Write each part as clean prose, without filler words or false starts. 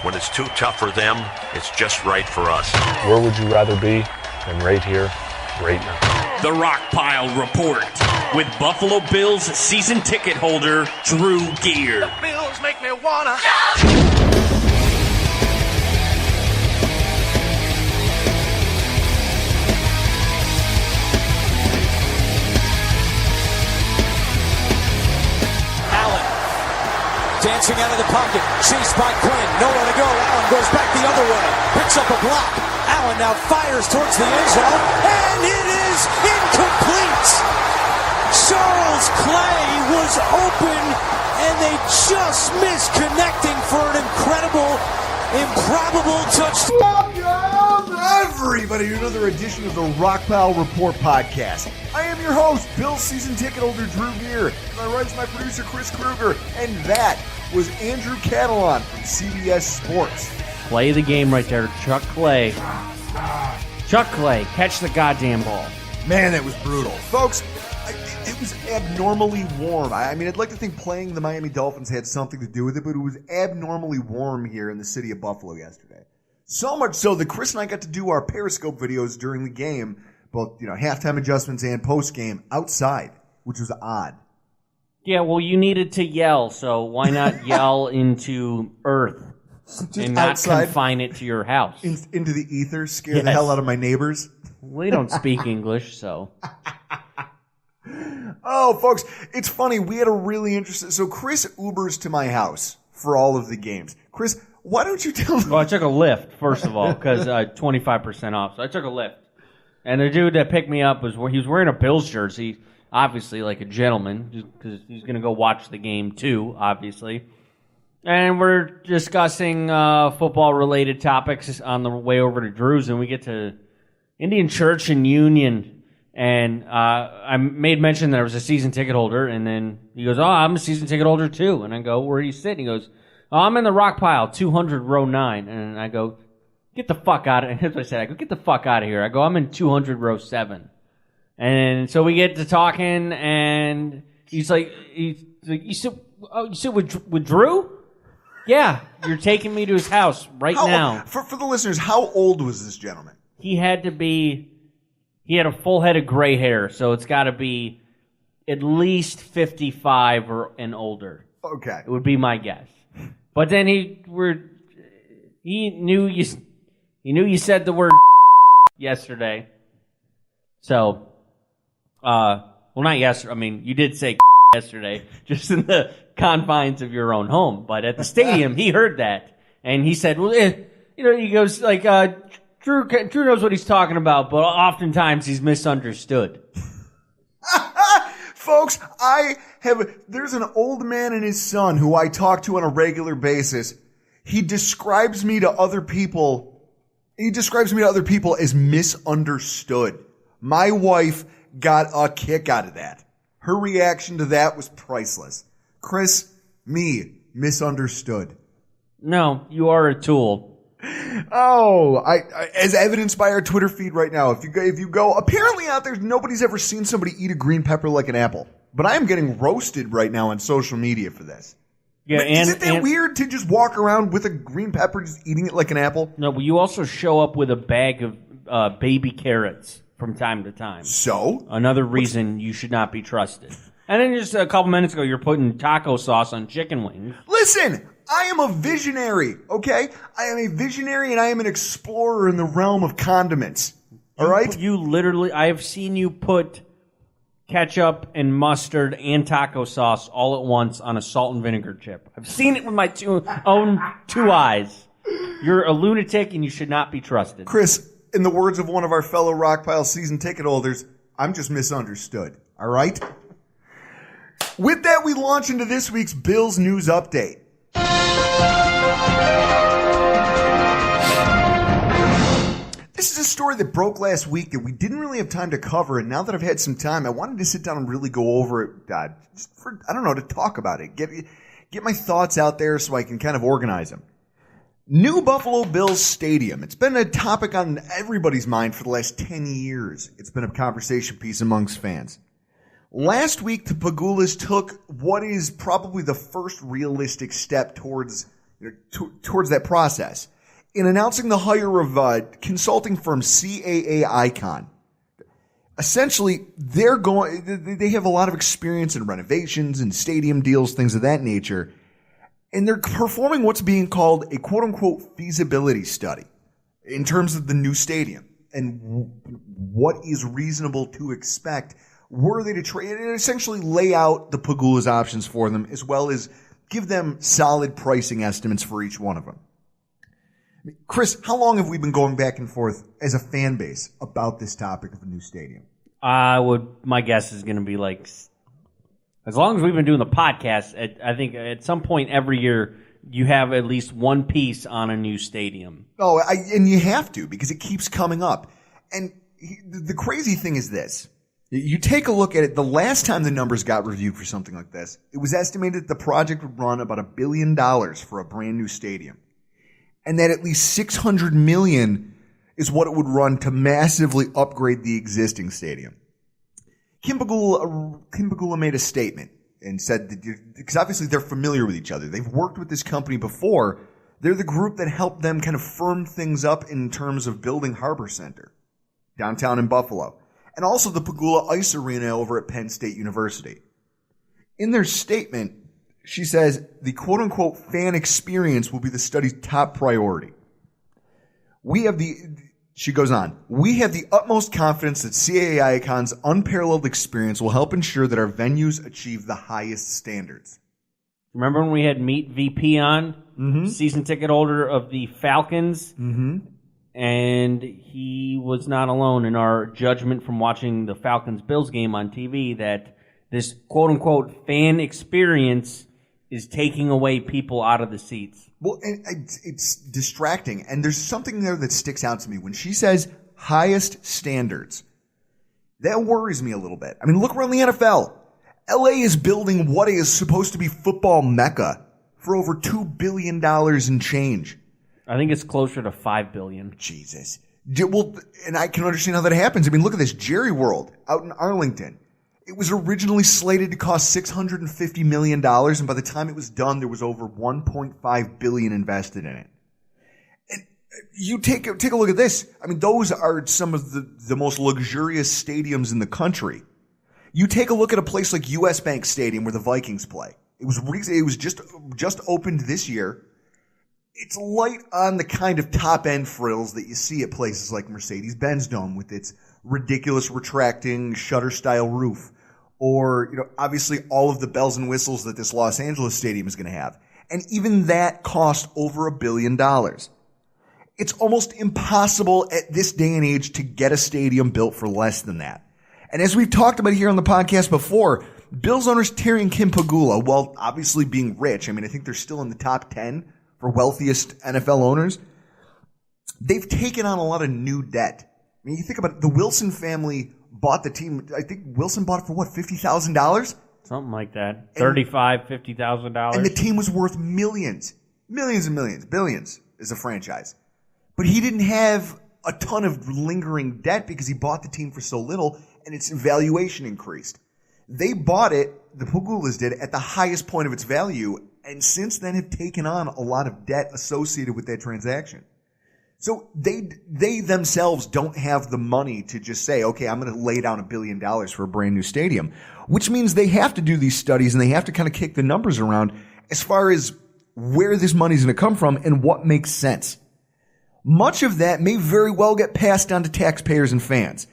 When it's too tough for them, it's just right for us. Where would you rather be than right here, right now? The Rockpile Report with Buffalo Bills season ticket holder Drew Gear. The Bills make me wanna. Dancing out of the pocket, chased by Quinn, nowhere to go. Allen goes back the other way, picks up a block. Allen now fires towards the end zone, and it is incomplete. Charles Clay was open, and they just missed connecting for an incredible, improbable touchdown. Welcome, everybody, to another edition of the Rockpile Report podcast. I am your host, Bill's season ticket holder, Drew Gear. My right is my producer, Chris Kruger, and that was Andrew Catalan from CBS Sports. Play the game right there, Chuck Clay. Chuck Clay, catch the goddamn ball. Man, that was brutal. Folks, it was abnormally warm. I mean, I'd like to think playing the Miami Dolphins had something to do with it, but it was abnormally warm here in the city of Buffalo yesterday. So much so that Chris and I got to do our Periscope videos during the game, both, halftime adjustments and post-game outside, which was odd. Yeah, well, you needed to yell, so why not yell into earth and not outside, confine it to your house? Into the ether, scare the hell out of my neighbors. We don't speak English, so. Oh, folks, it's funny. We had a really interesting... So Chris Ubers to my house for all of the games. Chris, why don't you tell me... Well, I took a Lyft, first of all, because 25% off, so I took a Lyft. And the dude that picked me up he was wearing a Bills jersey, obviously like a gentleman, because he's going to go watch the game too, obviously. And we're discussing football-related topics on the way over to Drew's, and we get to Indian Church and Union. And I made mention that I was a season ticket holder, and then he goes, "Oh, I'm a season ticket holder too." And I go, "Where are you sitting?" He goes, "Oh, I'm in the Rockpile, 200 row 9." And I go, "Get the fuck out of here." Here's what I said. I go, "Get the fuck out of here." I go, "I'm in 200 row 7. And so we get to talking, and he's like, "You sit with Drew?" "Yeah, you're taking me to his house now." For the listeners, how old was this gentleman? He had a full head of gray hair, so it's got to be at least 55 and older. Okay. It would be my guess. But then he knew you said the word yesterday. So, well, not yesterday. I mean, you did say yesterday, just in the confines of your own home. But at the stadium, he heard that, and he said, "Well, he goes like, Drew knows what he's talking about, but oftentimes he's misunderstood." Folks, there's an old man and his son who I talk to on a regular basis. He describes me to other people as misunderstood. My wife got a kick out of that. Her reaction to that was priceless. Chris, me, misunderstood. No, you are a tool. Oh, I as evidenced by our Twitter feed right now. If you go, apparently out there, nobody's ever seen somebody eat a green pepper like an apple. But I am getting roasted right now on social media for this. Yeah, isn't that weird to just walk around with a green pepper, just eating it like an apple? No, but you also show up with a bag of baby carrots from time to time. So? Another reason you should not be trusted. And then just a couple minutes ago, you're putting taco sauce on chicken wings. Listen, I am a visionary, okay? I am a visionary and I am an explorer in the realm of condiments. All right? I have seen you put ketchup and mustard and taco sauce all at once on a salt and vinegar chip. I've seen it with my own two eyes. You're a lunatic and you should not be trusted. Chris, in the words of one of our fellow Rockpile season ticket holders, I'm just misunderstood. All right? With that, we launch into this week's Bills News Update. This is a story that broke last week that we didn't really have time to cover, and now that I've had some time, I wanted to sit down and really go over it, to talk about it, get my thoughts out there so I can kind of organize them. New Buffalo Bills Stadium. It's been a topic on everybody's mind for the last 10 years. It's been a conversation piece amongst fans. Last week, the Pagulas took what is probably the first realistic step towards towards that process. In announcing the hire of consulting firm CAA Icon, essentially they have a lot of experience in renovations and stadium deals, things of that nature, and they're performing what's being called a quote-unquote feasibility study in terms of the new stadium and what is reasonable to expect were they to trade and essentially lay out the Pegula's options for them, as well as give them solid pricing estimates for each one of them. Chris, how long have we been going back and forth as a fan base about this topic of a new stadium? My guess is going to be like, as long as we've been doing the podcast, I think at some point every year you have at least one piece on a new stadium. Oh, and you have to, because it keeps coming up. And the crazy thing is this. You take a look at it, the last time the numbers got reviewed for something like this, it was estimated that the project would run about $1 billion for a brand new stadium. And that at least $600 million is what it would run to massively upgrade the existing stadium. Kim Pegula made a statement and said that, because obviously they're familiar with each other. They've worked with this company before. They're the group that helped them kind of firm things up in terms of building Harbor Center downtown in Buffalo, and also the Pegula Ice Arena over at Penn State University. In their statement, she says the quote-unquote fan experience will be the study's top priority. She goes on, we have the utmost confidence that CAA Icon's unparalleled experience will help ensure that our venues achieve the highest standards. Remember when we had Meet VP on, season ticket holder of the Falcons? Mm-hmm. And he was not alone in our judgment from watching the Falcons-Bills game on TV that this quote-unquote fan experience is taking away people out of the seats. Well, it's distracting. And there's something there that sticks out to me. When she says highest standards, that worries me a little bit. I mean, look around the NFL. LA is building what is supposed to be football mecca for over $2 billion in change. I think it's closer to $5 billion. Jesus. Well, and I can understand how that happens. I mean, look at this. Jerry World out in Arlington. It was originally slated to cost $650 million, and by the time it was done, there was over $1.5 billion invested in it. And you take a look at this. I mean, those are some of the most luxurious stadiums in the country. You take a look at a place like US Bank Stadium where the Vikings play. It was just opened this year. It's light on the kind of top-end frills that you see at places like Mercedes-Benz Dome with its ridiculous retracting shutter-style roof, or, obviously all of the bells and whistles that this Los Angeles stadium is going to have. And even that cost over $1 billion. It's almost impossible at this day and age to get a stadium built for less than that. And as we've talked about here on the podcast before, Bills owners Terry and Kim Pegula, while obviously being rich, I mean, I think they're still in the top 10 for wealthiest NFL owners, they've taken on a lot of new debt. I mean, you think about it, the Wilson family bought the team. I think Wilson bought it for what, $50,000? Something like that. $50,000. And the team was worth millions. Millions and millions. Billions as a franchise. But he didn't have a ton of lingering debt because he bought the team for so little and its valuation increased. They bought it, the Pegulas did, at the highest point of its value, and since then have taken on a lot of debt associated with that transaction. So they themselves don't have the money to just say, okay, I'm going to lay down $1 billion for a brand new stadium, which means they have to do these studies and they have to kind of kick the numbers around as far as where this money is going to come from and what makes sense. Much of that may very well get passed on to taxpayers and fans.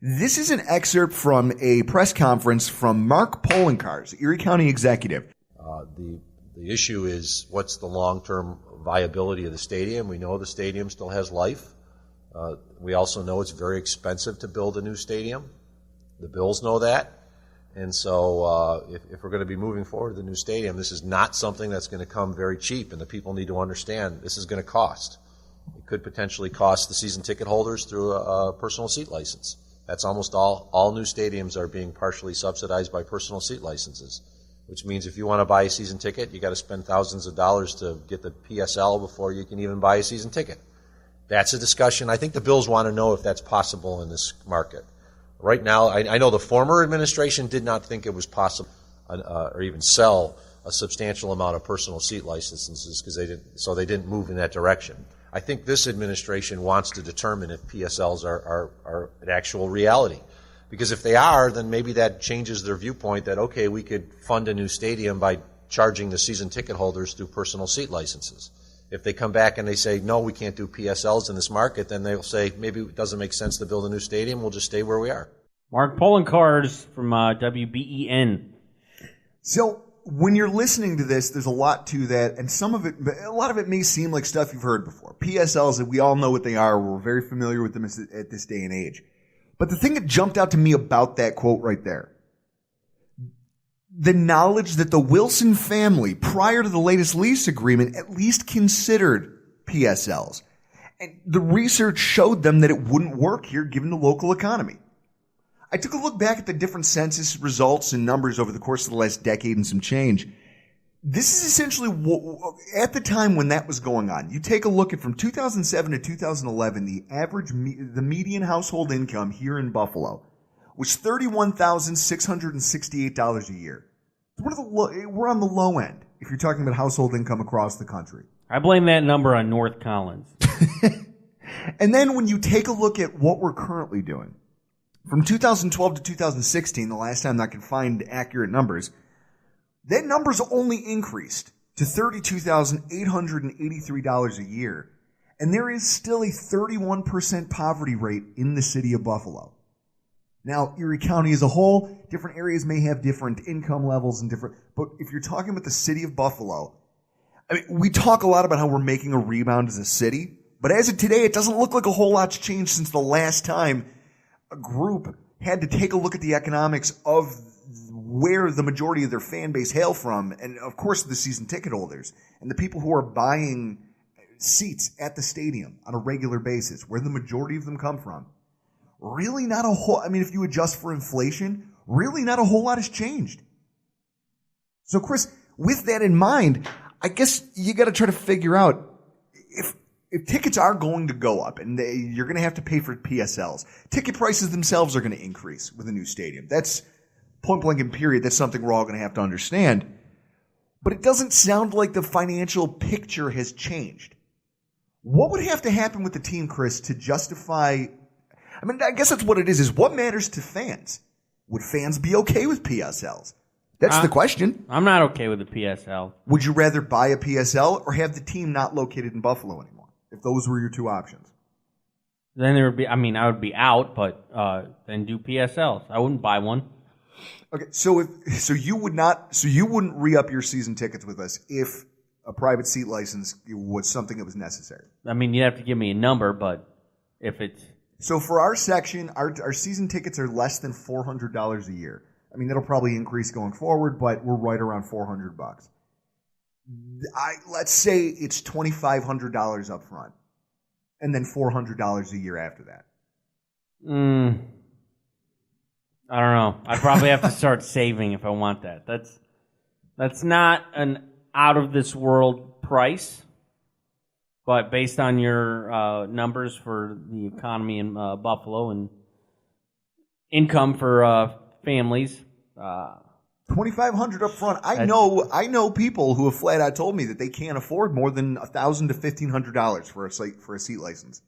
This is an excerpt from a press conference from Mark Poloncarz, Erie County executive. The issue is what's the long-term viability of the stadium. We know the stadium still has life. We also know it's very expensive to build a new stadium. The Bills know that. And so if we're going to be moving forward with the new stadium, this is not something that's going to come very cheap, and the people need to understand this is going to cost. It could potentially cost the season ticket holders through a personal seat license. That's almost all new stadiums are being partially subsidized by personal seat licenses, which means if you want to buy a season ticket, you got to spend thousands of dollars to get the PSL before you can even buy a season ticket. That's a discussion. I think the Bills want to know if that's possible in this market. Right now, I know the former administration did not think it was possible or even sell a substantial amount of personal seat licenses because they didn't move in that direction. I think this administration wants to determine if PSLs are an actual reality. Because if they are, then maybe that changes their viewpoint that, okay, we could fund a new stadium by charging the season ticket holders through personal seat licenses. If they come back and they say, no, we can't do PSLs in this market, then they'll say, maybe it doesn't make sense to build a new stadium, we'll just stay where we are. Mark Pollencars from WBEN. So when you're listening to this, there's a lot to that, and a lot of it may seem like stuff you've heard before. PSLs, we all know what they are. We're very familiar with them at this day and age. But the thing that jumped out to me about that quote right there, the knowledge that the Wilson family, prior to the latest lease agreement, at least considered PSLs. And the research showed them that it wouldn't work here given the local economy. I took a look back at the different census results and numbers over the course of the last decade and some change. This is essentially at the time when that was going on. You take a look at from 2007 to 2011, the median household income here in Buffalo was $31,668 a year. We're on the low end if you're talking about household income across the country. I blame that number on North Collins. And then when you take a look at what we're currently doing, from 2012 to 2016, the last time I can find accurate numbers, that number's only increased to $32,883 a year. And there is still a 31% poverty rate in the city of Buffalo. Now, Erie County as a whole, different areas may have different income levels and but if you're talking about the city of Buffalo, I mean, we talk a lot about how we're making a rebound as a city, but as of today, it doesn't look like a whole lot's changed since the last time a group had to take a look at the economics of where the majority of their fan base hail from, and of course the season ticket holders and the people who are buying seats at the stadium on a regular basis, where the majority of them come from. Really not a whole, I mean, if you adjust for inflation, really not a whole lot has changed. So Chris, with that in mind, I guess you got to try to figure out if tickets are going to go up and you're going to have to pay for PSLs, ticket prices themselves are going to increase with a new stadium. That's point blank and period. That's something we're all going to have to understand. But it doesn't sound like the financial picture has changed. What would have to happen with the team, Chris, to justify, I mean, I guess that's what it is what matters to fans? Would fans be okay with PSLs? That's the question. I'm not okay with the PSL. Would you rather buy a PSL or have the team not located in Buffalo anymore? If those were your two options. Then there would be, I mean, I would be out, but then do PSLs. I wouldn't buy one. Okay, so you wouldn't re-up your season tickets with us if a private seat license was something that was necessary. I mean, you'd have to give me a number, but if it's... So for our section, our season tickets are less than $400 a year. I mean, that'll probably increase going forward, but we're right around $400. Let's say it's $2,500 up front, and then $400 a year after that. I don't know. I'd probably have to start saving if I want that. That's not an out of this world price, but based on your numbers for the economy in Buffalo and income for families. $2,500 up front. I know people who have flat out told me that they can't afford more than $1,000 to $1,500 for a seat license.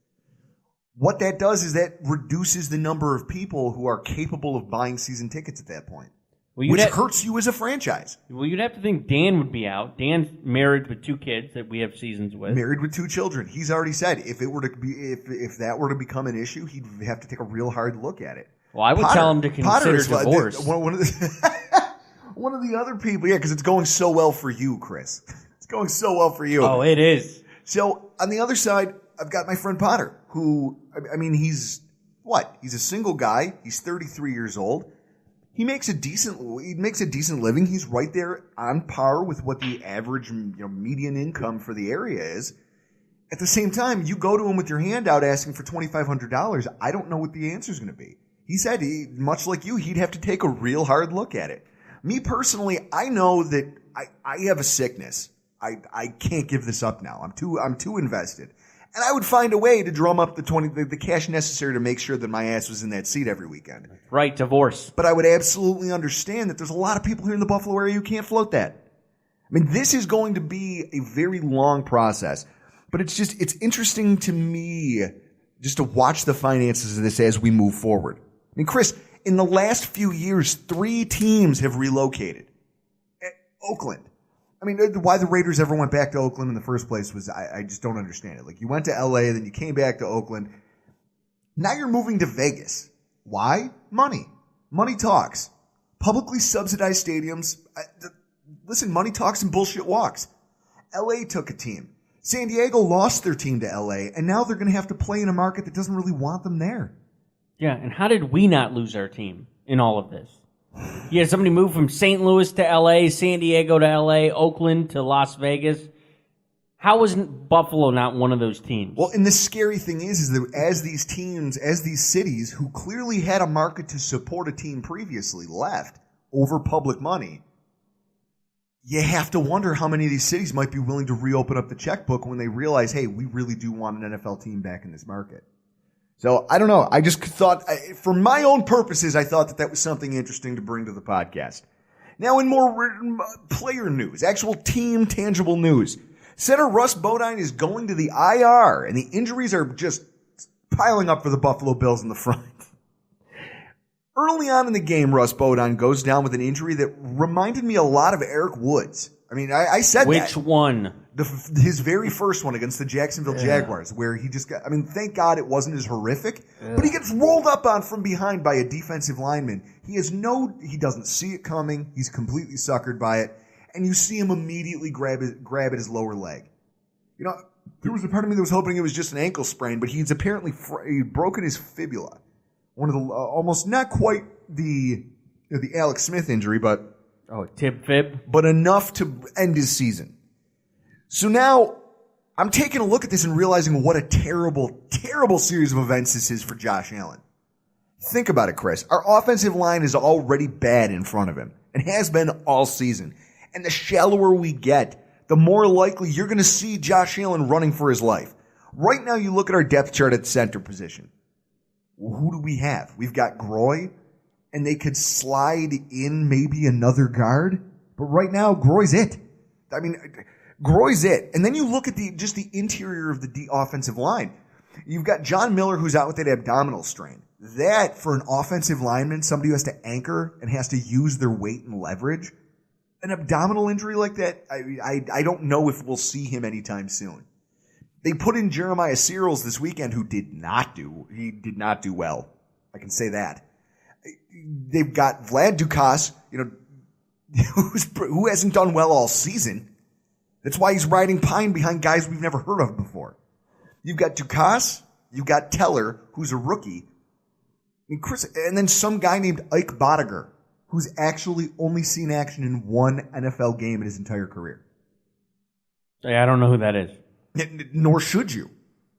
What that does is that reduces the number of people who are capable of buying season tickets at that point, which hurts you as a franchise. Well, you'd have to think Dan would be out. Dan's married with 2 kids that we have seasons with. Married with 2 children. He's already said if that were to become an issue, he'd have to take a real hard look at it. Well, I would tell him to consider divorce. One of the other people, because it's going so well for you, Chris. It's going so well for you. Oh, it is. So on the other side, I've got my friend Potter, who, I mean, he's a single guy. He's 33 years old. He makes a decent living. He's right there on par with what the average median income for the area is. At the same time, you go to him with your hand out asking for $2,500. I don't know what the answer is going to be. He said, much like you, he'd have to take a real hard look at it. Me personally, I know that I have a sickness. I can't give this up now. I'm too invested. And I would find a way to drum up the cash necessary to make sure that my ass was in that seat every weekend. Right, divorce. But I would absolutely understand that there's a lot of people here in the Buffalo area who can't float that. I mean, this is going to be a very long process, but it's interesting to me just to watch the finances of this as we move forward. I mean, Chris, in the last few years, 3 teams have relocated. Oakland. I mean, why the Raiders ever went back to Oakland in the first place was, I just don't understand it. Like, you went to LA, then you came back to Oakland. Now you're moving to Vegas. Why? Money. Money talks. Publicly subsidized stadiums. Listen, money talks and bullshit walks. LA took a team. San Diego lost their team to LA, and now they're going to have to play in a market that doesn't really want them there. Yeah, and how did we not lose our team in all of this? You had somebody move from St. Louis to L.A., San Diego to L.A., Oakland to Las Vegas. How was Buffalo not one of those teams? Well, and the scary thing is that as these teams, as these cities who clearly had a market to support a team previously left over public money, you have to wonder how many of these cities might be willing to reopen up the checkbook when they realize, hey, we really do want an NFL team back in this market. So, I don't know. I just thought, for my own purposes, I thought that was something interesting to bring to the podcast. Now, in more player news, actual team tangible news, center Russ Bodine is going to the IR, and the injuries are just piling up for the Buffalo Bills in the front. Early on in the game, Russ Bodine goes down with an injury that reminded me a lot of Eric Woods. I mean, I said Which that. one? His very first one against the Jacksonville Jaguars, where he just got, I mean, thank God it wasn't as horrific, but he gets rolled up on from behind by a defensive lineman. He doesn't see it coming. He's completely suckered by it. And you see him immediately grab at his lower leg. You know, there was a part of me that was hoping it was just an ankle sprain, but he's apparently he'd broken his fibula. One of the, almost not quite the Alex Smith injury, but tib fib. But enough to end his season. So now I'm taking a look at this and realizing what a terrible, terrible series of events this is for Josh Allen. Think about it, Chris. Our offensive line is already bad in front of him and has been all season. And the shallower we get, the more likely you're going to see Josh Allen running for his life. Right now, you look at our depth chart at the center position. Well, who do we have? We've got Groy, and they could slide in maybe another guard. But right now, Groy's it. I mean, Groy's it. And then you look at the interior of the offensive line. You've got John Miller, who's out with that abdominal strain. That, for an offensive lineman, somebody who has to anchor and has to use their weight and leverage, an abdominal injury like that, I don't know if we'll see him anytime soon. They put in Jeremiah Searles this weekend, who did not do well. I can say that. They've got Vlad Dukas, who hasn't done well all season. That's why he's riding pine behind guys we've never heard of before. You've got Dukas, you've got Teller, who's a rookie, and then some guy named Ike Bodiger, who's actually only seen action in one NFL game in his entire career. I don't know who that is. Nor should you.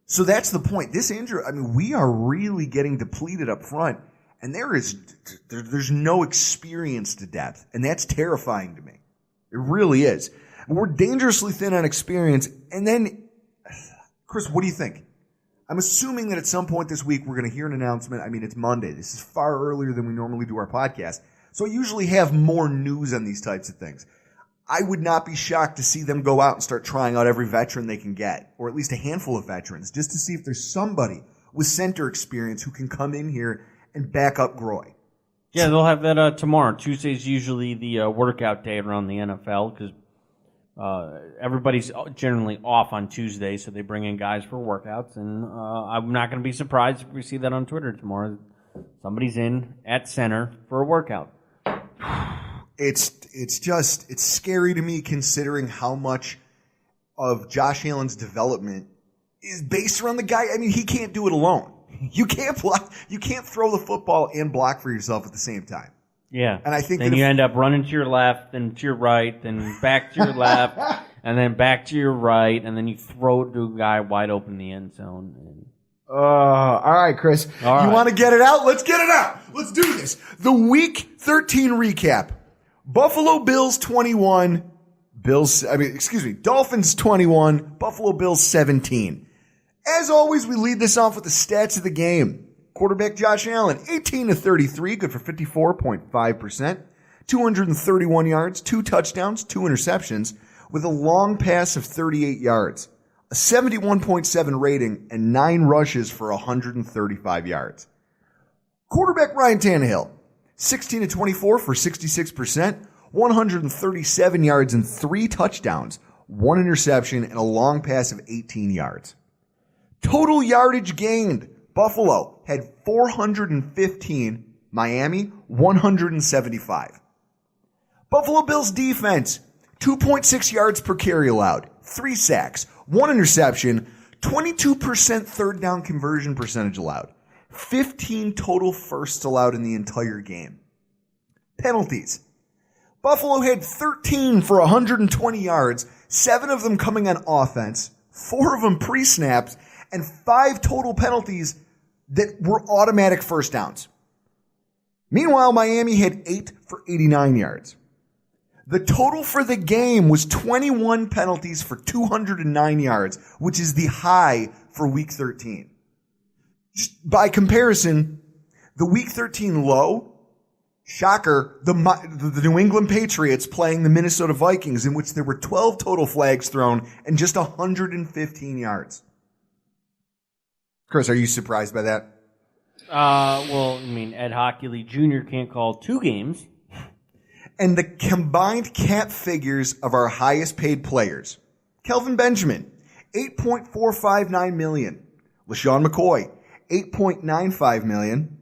So that's the point. This injury, I mean, we are really getting depleted up front, and there's no experience to depth, and that's terrifying to me. It really is. We're dangerously thin on experience, and then, Chris, what do you think? I'm assuming that at some point this week we're going to hear an announcement. I mean, it's Monday. This is far earlier than we normally do our podcast, so I usually have more news on these types of things. I would not be shocked to see them go out and start trying out every veteran they can get, or at least a handful of veterans, just to see if there's somebody with center experience who can come in here and back up Groy. Yeah, they'll have that tomorrow. Tuesday's usually the workout day around the NFL because everybody's generally off on Tuesday, so they bring in guys for workouts, and I'm not going to be surprised if we see that on Twitter tomorrow. Somebody's in at center for a workout. It's scary to me considering how much of Josh Allen's development is based around the guy. I mean, he can't do it alone. You can't block. You can't throw the football and block for yourself at the same time. Yeah. And I think then you end up running to your left, then to your right, then back to your left, and then back to your right, and then you throw it to a guy wide open in the end zone. All right, Chris. You want to get it out? Let's get it out. Let's do this. The Week 13 recap. Buffalo Bills 21, Dolphins 21, Buffalo Bills 17. As always, we lead this off with the stats of the game. Quarterback Josh Allen, 18 to 33, good for 54.5%. 231 yards, 2 touchdowns, 2 interceptions, with a long pass of 38 yards, a 71.7 rating, and 9 rushes for 135 yards. Quarterback Ryan Tannehill, 16 to 24 for 66%, 137 yards and 3 touchdowns, 1 interception, and a long pass of 18 yards. Total yardage gained, Buffalo had 415, Miami 175. Buffalo Bills defense, 2.6 yards per carry allowed, 3 sacks, 1 interception, 22% third down conversion percentage allowed, 15 total firsts allowed in the entire game. Penalties. Buffalo had 13 for 120 yards, 7 of them coming on offense, 4 of them pre-snaps, and 5 total penalties that were automatic first downs. Meanwhile, Miami had 8 for 89 yards. The total for the game was 21 penalties for 209 yards, which is the high for Week 13. Just by comparison, the Week 13 low, shocker, the New England Patriots playing the Minnesota Vikings, in which there were 12 total flags thrown and just 115 yards. Chris, are you surprised by that? Well, I mean, Ed Hockley Jr. can't call 2 games. And the combined cap figures of our highest paid players. Kelvin Benjamin, $8.459 million. LaShawn McCoy, $8.95 million.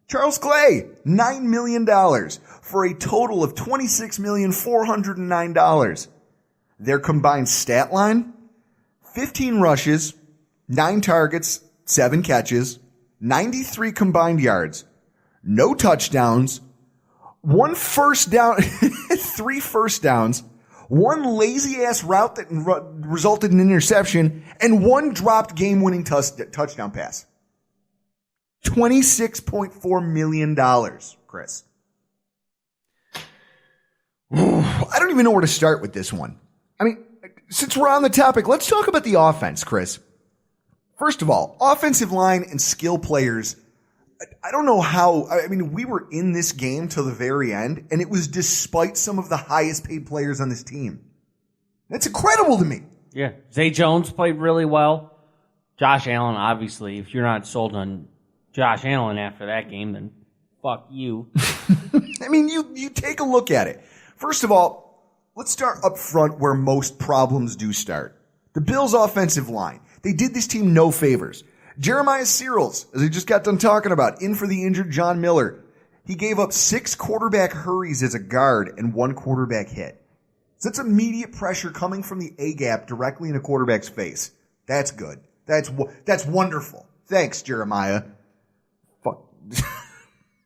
Charles Clay, $9 million for a total of $26,409,000. Their combined stat line, 15 rushes, 9 targets, 7 catches, 93 combined yards, no touchdowns, 1 first down, 3 first downs, 1 lazy-ass route that resulted in an interception, and 1 dropped game-winning touchdown pass. $26.4 million, Chris. I don't even know where to start with this one. I mean, since we're on the topic, let's talk about the offense, Chris. First of all, offensive line and skill players, I don't know how, I mean, we were in this game till the very end, and it was despite some of the highest paid players on this team. That's incredible to me. Yeah. Zay Jones played really well. Josh Allen, obviously, if you're not sold on Josh Allen after that game, then fuck you. I mean, you take a look at it. First of all, let's start up front where most problems do start. The Bills' offensive line. They did this team no favors. Jeremiah Searles, as we just got done talking about, in for the injured John Miller. He gave up 6 quarterback hurries as a guard and 1 quarterback hit. So that's immediate pressure coming from the A-gap directly in a quarterback's face. That's good. That's wonderful. Thanks, Jeremiah. Fuck.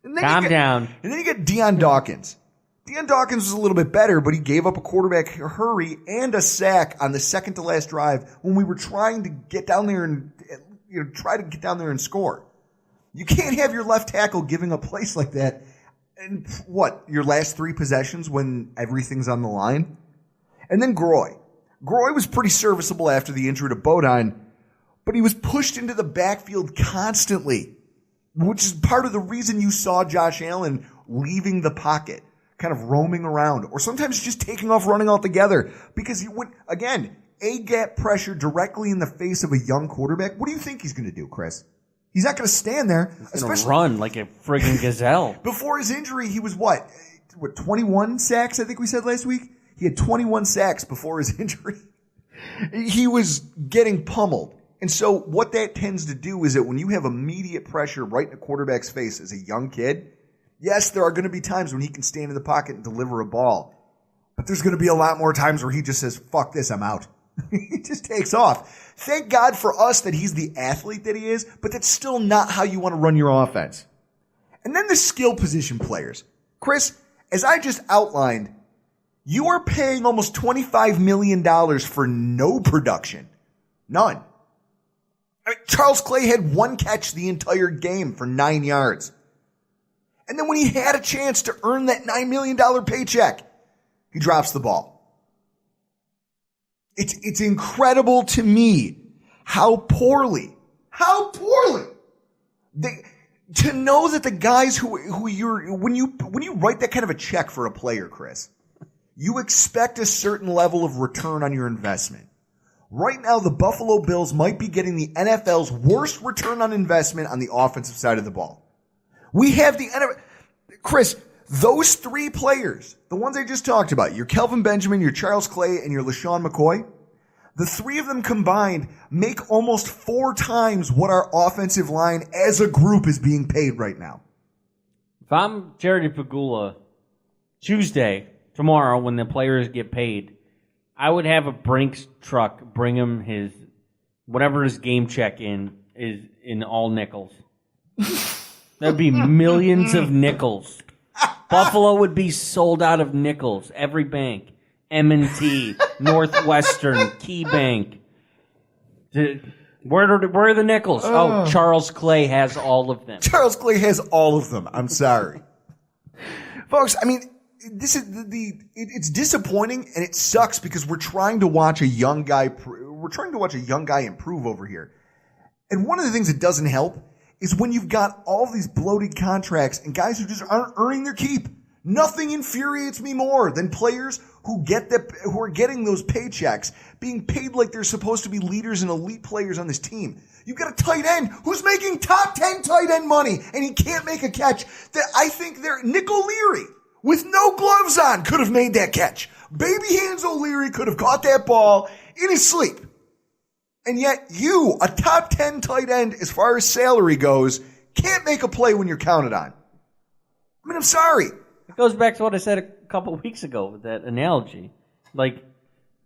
Calm down. And then you get Deion Dawkins. Deion Dawkins was a little bit better, but he gave up a quarterback hurry and a sack on the second to last drive when we were trying to get down there and try to get down there and score. You can't have your left tackle giving up plays like that. And your last 3 possessions when everything's on the line? And then Groy. Groy was pretty serviceable after the injury to Bodine, but he was pushed into the backfield constantly, which is part of the reason you saw Josh Allen leaving the pocket, kind of roaming around, or sometimes just taking off running altogether, because he would, again, A-gap pressure directly in the face of a young quarterback. What do you think he's going to do, Chris? He's not going to stand there. He's going to run like a friggin' gazelle. Before his injury, he was what, 21 sacks, I think we said last week? He had 21 sacks before his injury. He was getting pummeled. And so what that tends to do is that when you have immediate pressure right in a quarterback's face as a young kid, yes, there are going to be times when he can stand in the pocket and deliver a ball. But there's going to be a lot more times where he just says, fuck this, I'm out. He just takes off. Thank God for us that he's the athlete that he is, but that's still not how you want to run your offense. And then the skill position players. Chris, as I just outlined, you are paying almost $25 million for no production. None. I mean, Charles Clay had 1 catch the entire game for 9 yards. And then when he had a chance to earn that $9 million paycheck, he drops the ball. It's incredible to me how poorly to know that the guys who when you write that kind of a check for a player, Chris, you expect a certain level of return on your investment. Right now, the Buffalo Bills might be getting the NFL's worst return on investment on the offensive side of the ball. We have the NFL. Chris, those three players, the ones I just talked about, your Kelvin Benjamin, your Charles Clay, and your LaShawn McCoy, the three of them combined make almost 4 times what our offensive line as a group is being paid right now. If I'm Jared Pagula, Tuesday, tomorrow, when the players get paid, I would have a Brinks truck bring him whatever his game check is in all nickels. That'd be millions of nickels. Buffalo would be sold out of nickels. Every bank. M&T, Northwestern, KeyBank. Where are the nickels? Oh, Charles Clay has all of them. Charles Clay has all of them. I'm sorry. Folks, I mean, this is it's disappointing and it sucks because we're trying to watch a young guy improve over here. And one of the things that doesn't help is when you've got all these bloated contracts and guys who just aren't earning their keep. Nothing infuriates me more than players who are getting those paychecks being paid like they're supposed to be leaders and elite players on this team. You've got a tight end who's making top 10 tight end money and he can't make a catch. That I think Nick O'Leary with no gloves on could have made that catch. Baby hands O'Leary could have caught that ball in his sleep. And yet you, a top 10 tight end as far as salary goes, can't make a play when you're counted on. I mean, I'm sorry. It goes back to what I said a couple of weeks ago with that analogy. Like,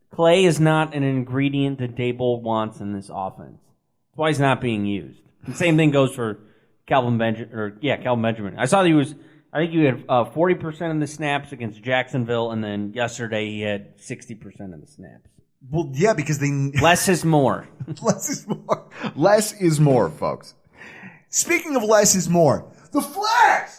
Clay is not an ingredient that Daboll wants in this offense. That's why he's not being used. The same thing goes for Calvin Benjamin. I saw that I think he had 40% of the snaps against Jacksonville, and then yesterday he had 60% of the snaps. Well, yeah, because less is more. Less is more. Less is more, folks. Speaking of less is more, the flags!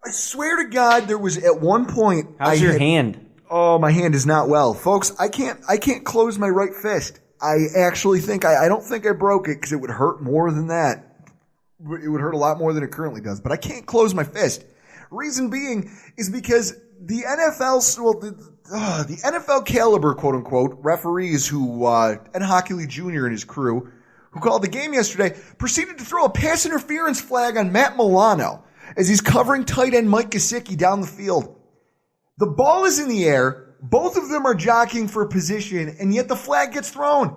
I swear to God, there was at one point. How's your hand? Oh, my hand is not well, folks. I can't close my right fist. I actually think I don't think I broke it because it would hurt more than that. It would hurt a lot more than it currently does. But I can't close my fist. Reason being is because the NFL caliber, quote unquote, referees who Ed Hockley Jr. and his crew, who called the game yesterday, proceeded to throw a pass interference flag on Matt Milano as he's covering tight end Mike Gesicki down the field. The ball is in the air. Both of them are jockeying for position, and yet the flag gets thrown.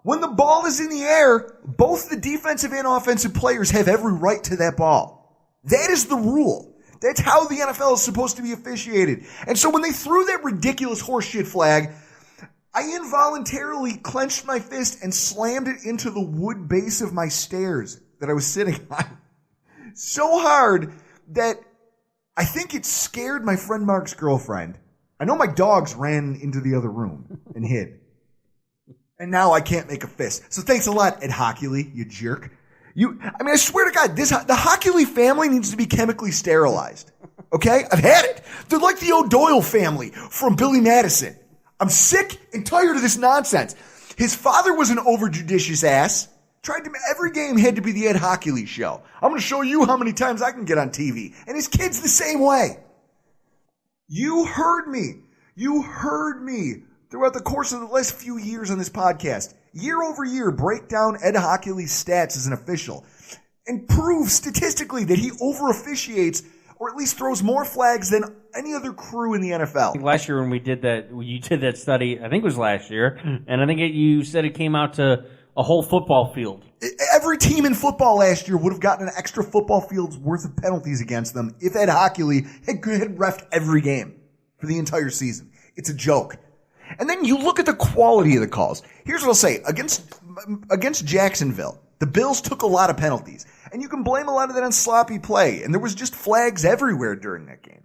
When the ball is in the air, both the defensive and offensive players have every right to that ball. That is the rule. That's how the NFL is supposed to be officiated. And so when they threw that ridiculous horseshit flag, I involuntarily clenched my fist and slammed it into the wood base of my stairs that I was sitting on. So hard that I think it scared my friend Mark's girlfriend. I know my dogs ran into the other room and hid. And now I can't make a fist. So thanks a lot, Ed Hockley, you jerk. I swear to God, the Hockley family needs to be chemically sterilized. Okay? I've had it. They're like the O'Doyle family from Billy Madison. I'm sick and tired of this nonsense. His father was an overjudicious ass. Every game had to be the Ed Hockley show. I'm going to show you how many times I can get on TV. And his kid's the same way. You heard me. Throughout the course of the last few years on this podcast. Year over year, break down Ed Hockley's stats as an official. And prove statistically that he over-officiates or at least throws more flags than any other crew in the NFL. Last year when you did that study, I think it was last year, and I think you said it came out to a whole football field. Every team in football last year would have gotten an extra football field's worth of penalties against them if Ed Hockley had reffed every game for the entire season. It's a joke. And then you look at the quality of the calls. Here's what I'll say. Against Jacksonville, the Bills took a lot of penalties. And you can blame a lot of that on sloppy play. And there was just flags everywhere during that game.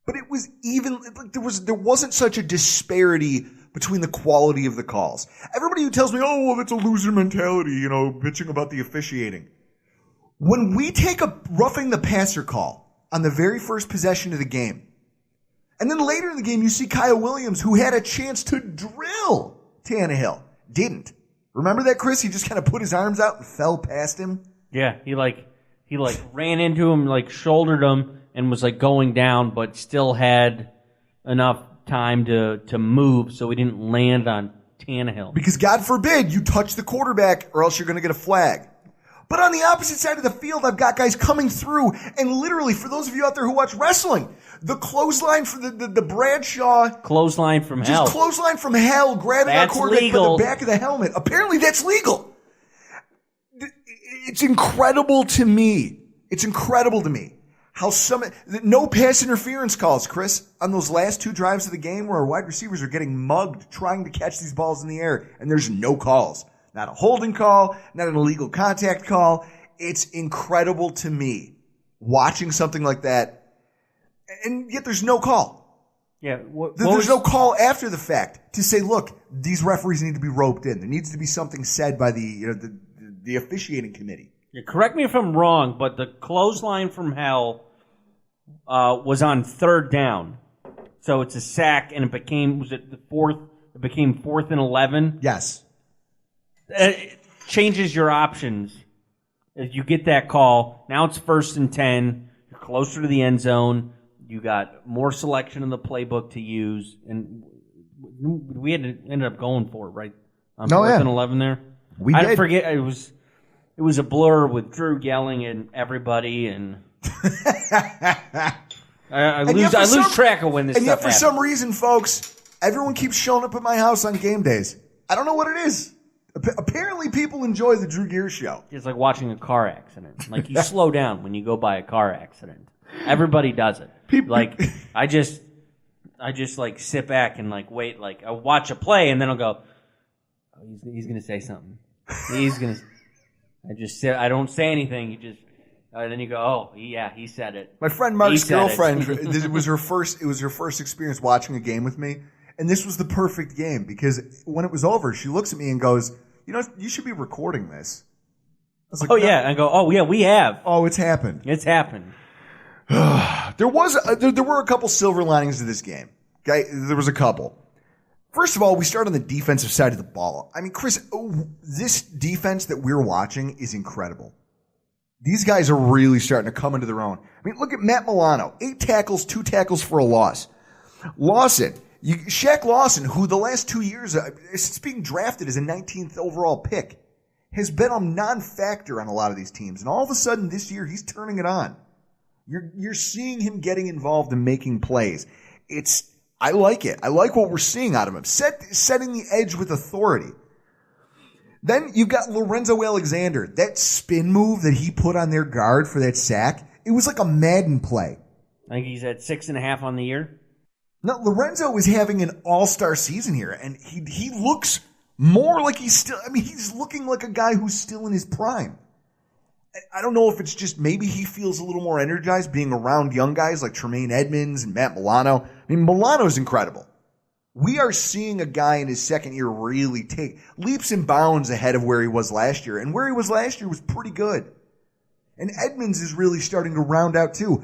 But it was there wasn't such a disparity between the quality of the calls. Everybody who tells me, oh, well, that's a loser mentality, bitching about the officiating. When we take a roughing the passer call on the very first possession of the game, and then later in the game, you see Kyle Williams, who had a chance to drill Tannehill. Didn't. Remember that, Chris? He just kind of put his arms out and fell past him. Yeah, he ran into him, like shouldered him, and was like going down, but still had enough time to move, so he didn't land on Tannehill. Because God forbid you touch the quarterback, or else you're going to get a flag. But on the opposite side of the field, I've got guys coming through, and literally, for those of you out there who watch wrestling, the clothesline for the Bradshaw. Clothesline from hell. Just clothesline from hell, grabbing our quarterback legal. by the back of the helmet. Apparently that's legal. It's incredible to me. It's incredible to me how no pass interference calls, Chris, on those last 2 drives of the game where our wide receivers are getting mugged trying to catch these balls in the air, and there's no calls. Not a holding call, not an illegal contact call. It's incredible to me watching something like that, and yet there's no call. Yeah, there's no call after the fact to say, look, these referees need to be roped in. There needs to be something said by the officiating committee. Yeah, correct me if I'm wrong, but the clothesline from hell was on 3rd down, so it's a sack, and it became 4th and 11. Yes. It changes your options. If you get that call, now it's 1st and 10. You're closer to the end zone. You got more selection in the playbook to use, and we ended up going for it, right? On 4th and 11 there. I did. Forget it was a blur with Drew yelling at everybody, and I lose track of when this stuff happens. And yet, for some reason, folks, everyone keeps showing up at my house on game days. I don't know what it is. Apparently, people enjoy the Drew Gear Show. It's like watching a car accident. Like, you slow down when you go by a car accident. Everybody does it. I just like sit back and like wait. Like, I watch a play and then I'll go, oh, he's gonna say something. I just sit. I don't say anything. Then you go, oh yeah, he said it. My friend Mark's girlfriend. It was her first experience watching a game with me, and this was the perfect game because when it was over, she looks at me and goes, you should be recording this. I was like, oh, yeah. I go, oh, yeah, we have. Oh, it's happened. It's happened. There were a couple silver linings to this game. Okay? There was a couple. First of all, we start on the defensive side of the ball. I mean, Chris, this defense that we're watching is incredible. These guys are really starting to come into their own. I mean, look at Matt Milano. 8 tackles, 2 tackles for a loss. Shaq Lawson, who the last 2 years, since being drafted as a 19th overall pick, has been a non-factor on a lot of these teams. And all of a sudden this year, he's turning it on. You're seeing him getting involved and making plays. I like it. I like what we're seeing out of him. Setting the edge with authority. Then you've got Lorenzo Alexander. That spin move that he put on their guard for that sack, it was like a Madden play. I think he's at 6.5 on the year. No, Lorenzo is having an all-star season here, and he looks more like he's looking like a guy who's still in his prime. I don't know if it's just maybe he feels a little more energized being around young guys like Tremaine Edmonds and Matt Milano. I mean, Milano's incredible. We are seeing a guy in his second year really take leaps and bounds ahead of where he was last year, and where he was last year was pretty good. And Edmonds is really starting to round out too.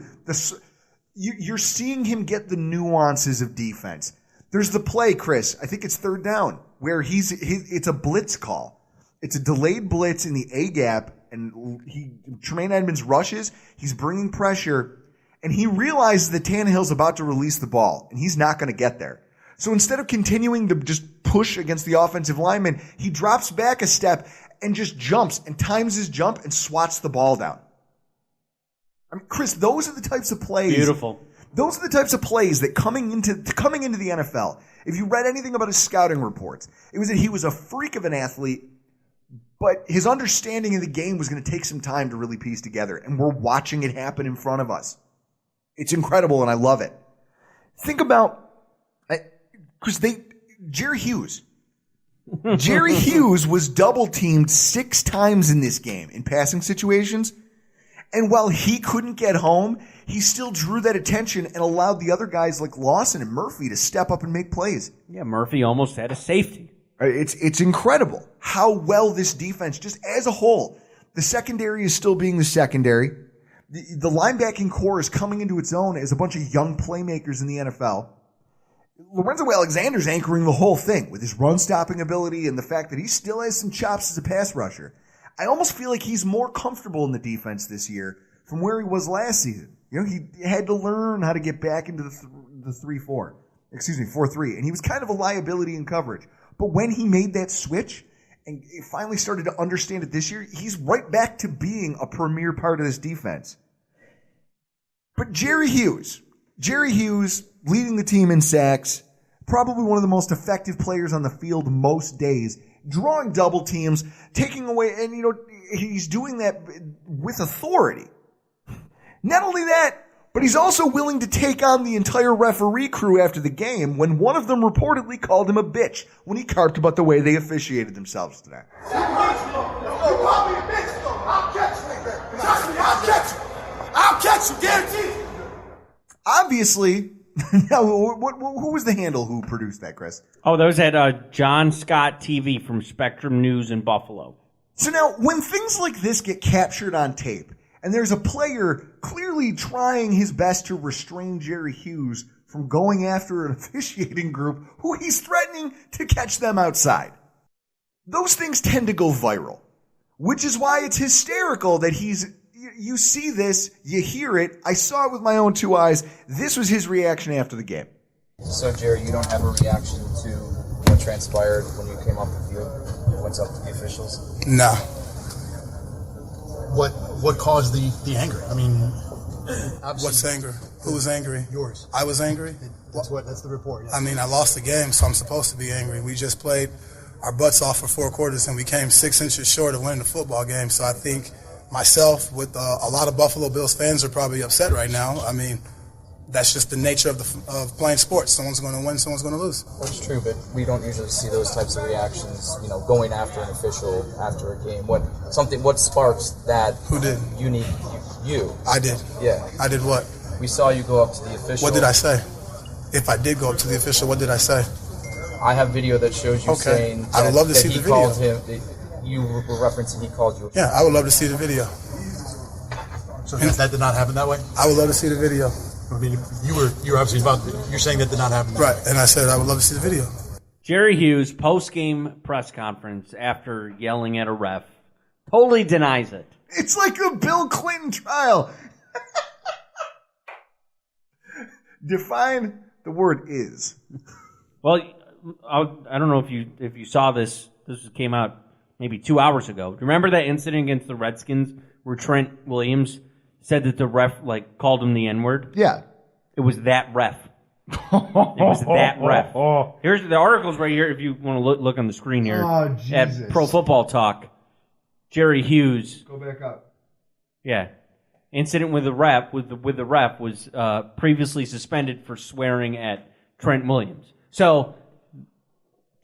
You're seeing him get the nuances of defense. There's the play, Chris, I think it's 3rd down, where it's a blitz call. It's a delayed blitz in the A gap, and Tremaine Edmonds rushes, he's bringing pressure, and he realizes that Tannehill's about to release the ball, and he's not going to get there. So instead of continuing to just push against the offensive lineman, he drops back a step and just jumps and times his jump and swats the ball down. I mean, Chris, those are the types of plays. Beautiful. Those are the types of plays that coming into the NFL, if you read anything about his scouting reports, it was that he was a freak of an athlete, but his understanding of the game was going to take some time to really piece together, and we're watching it happen in front of us. It's incredible, and I love it. Think about, because Jerry Hughes. Jerry Hughes was double-teamed 6 times in this game in passing situations, and while he couldn't get home, he still drew that attention and allowed the other guys like Lawson and Murphy to step up and make plays. Yeah, Murphy almost had a safety. It's incredible how well this defense, just as a whole, the secondary is still being the secondary. The linebacking core is coming into its own as a bunch of young playmakers in the NFL. Lorenzo Alexander's anchoring the whole thing with his run-stopping ability and the fact that he still has some chops as a pass rusher. I almost feel like he's more comfortable in the defense this year from where he was last season. He had to learn how to get back into the 4-3, and he was kind of a liability in coverage. But when he made that switch and finally started to understand it this year, he's right back to being a premier part of this defense. But Jerry Hughes leading the team in sacks, probably one of the most effective players on the field most days, drawing double teams, taking away, and he's doing that with authority. Not only that, but he's also willing to take on the entire referee crew after the game when one of them reportedly called him a bitch when he carped about the way they officiated themselves today. I'll catch you, guaranteed. Obviously, who was the handle who produced that, Chris? Oh, that was at John Scott TV from Spectrum News in Buffalo. So now, when things like this get captured on tape, and there's a player clearly trying his best to restrain Jerry Hughes from going after an officiating group who he's threatening to catch them outside, those things tend to go viral, which is why it's hysterical that you see this, you hear it. I saw it with my own two eyes. This was his reaction after the game. So, Jerry, you don't have a reaction to what transpired when you came up the field? What's up to the officials? No. What caused the anger? I mean, what's anger? Who was angry? Yours. I was angry? That's the report. Yes. I mean, I lost the game, so I'm supposed to be angry. We just played our butts off for 4 quarters, and we came 6 inches short of winning the football game. So I think myself, with a lot of Buffalo Bills fans, are probably upset right now. I mean, that's just the nature of playing sports. Someone's going to win, someone's going to lose. That's true, but we don't usually see those types of reactions, going after an official after a game. What sparks that? Who did? You. I did. Yeah. I did what? We saw you go up to the official. What did I say? If I did go up to the official, what did I say? I have video that shows you saying I would love to see the video. You were referencing he called you. Yeah, I would love to see the video. So that did not happen that way? I would love to see the video. I mean, you're obviously you're saying that did not happen. Right, and I said I would love to see the video. Jerry Hughes, post-game press conference after yelling at a ref, totally denies it. It's like a Bill Clinton trial. Define the word is. Well, I don't know if you saw this. This came out maybe 2 hours ago. Do you remember that incident against the Redskins where Trent Williams said that the ref called him the N-word? Yeah. It was that ref. It was that ref. Here's the article's right here if you want to look on the screen here. Oh, Jesus. At Pro Football Talk. Jerry Hughes. Go back up. Yeah. Incident with the ref was previously suspended for swearing at Trent Williams. So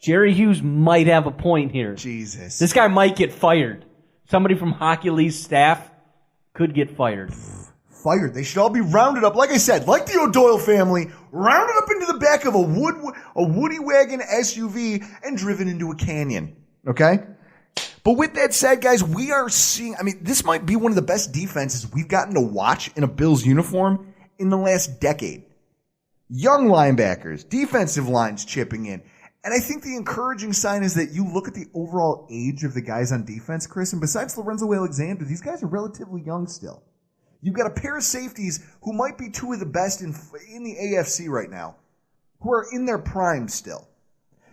Jerry Hughes might have a point here. Jesus. This guy might get fired. Somebody from Hockey Lee's staff could get fired. Fired. They should all be rounded up, like I said, like the O'Doyle family, rounded up into the back of a Woody wagon SUV and driven into a canyon. Okay? But with that said, guys, we are seeing, this might be one of the best defenses we've gotten to watch in a Bills uniform in the last decade. Young linebackers, defensive lines chipping in. And I think the encouraging sign is that you look at the overall age of the guys on defense, Chris, and besides Lorenzo Alexander, these guys are relatively young still. You've got a pair of safeties who might be two of the best in the AFC right now, who are in their prime still.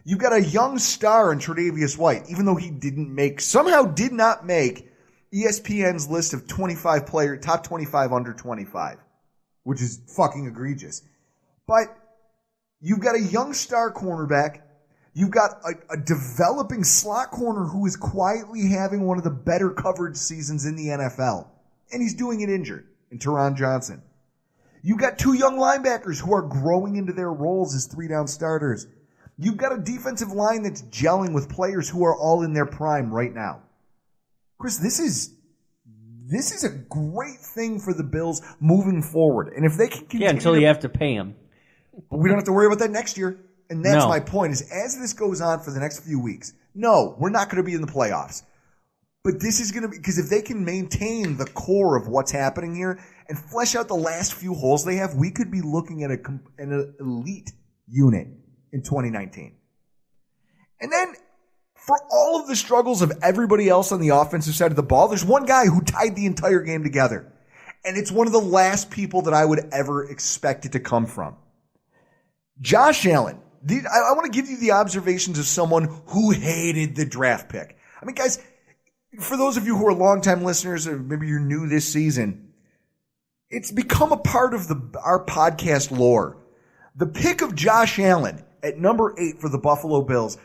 You've got a young star in Tre'Davious White, even though he somehow did not make ESPN's list of top 25 under 25, which is fucking egregious. But you've got a young star cornerback. You've got a developing slot corner who is quietly having one of the better coverage seasons in the NFL. And he's doing it injured in Teron Johnson. You've got two young linebackers who are growing into their roles as 3-down starters. You've got a defensive line that's gelling with players who are all in their prime right now. Chris, this is a great thing for the Bills moving forward. And if they can continue until you have to pay them. But we don't have to worry about that next year. And that's my point, is as this goes on for the next few weeks, no, we're not going to be in the playoffs. But this is going to be, because if they can maintain the core of what's happening here and flesh out the last few holes they have, we could be looking at an elite unit in 2019. And then For all of the struggles of everybody else on the offensive side of the ball, there's one guy who tied the entire game together. And it's one of the last people that I would ever expect it to come from. Josh Allen. I want to give you the observations of someone who hated the draft pick. I mean, guys, for those of you who are longtime listeners, or maybe you're new this season, it's become a part of our podcast lore. The pick of Josh Allen at number 8 for the Buffalo Bills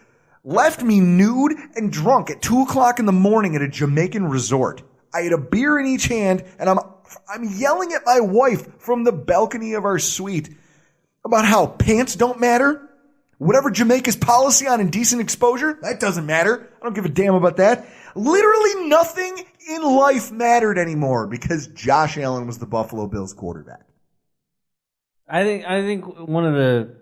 left me nude and drunk at 2 o'clock in the morning at a Jamaican resort. I had a beer in each hand, and I'm yelling at my wife from the balcony of our suite about how pants don't matter. Whatever Jamaica's policy on indecent exposure, that doesn't matter. I don't give a damn about that. Literally nothing in life mattered anymore because Josh Allen was the Buffalo Bills quarterback. I think one of the,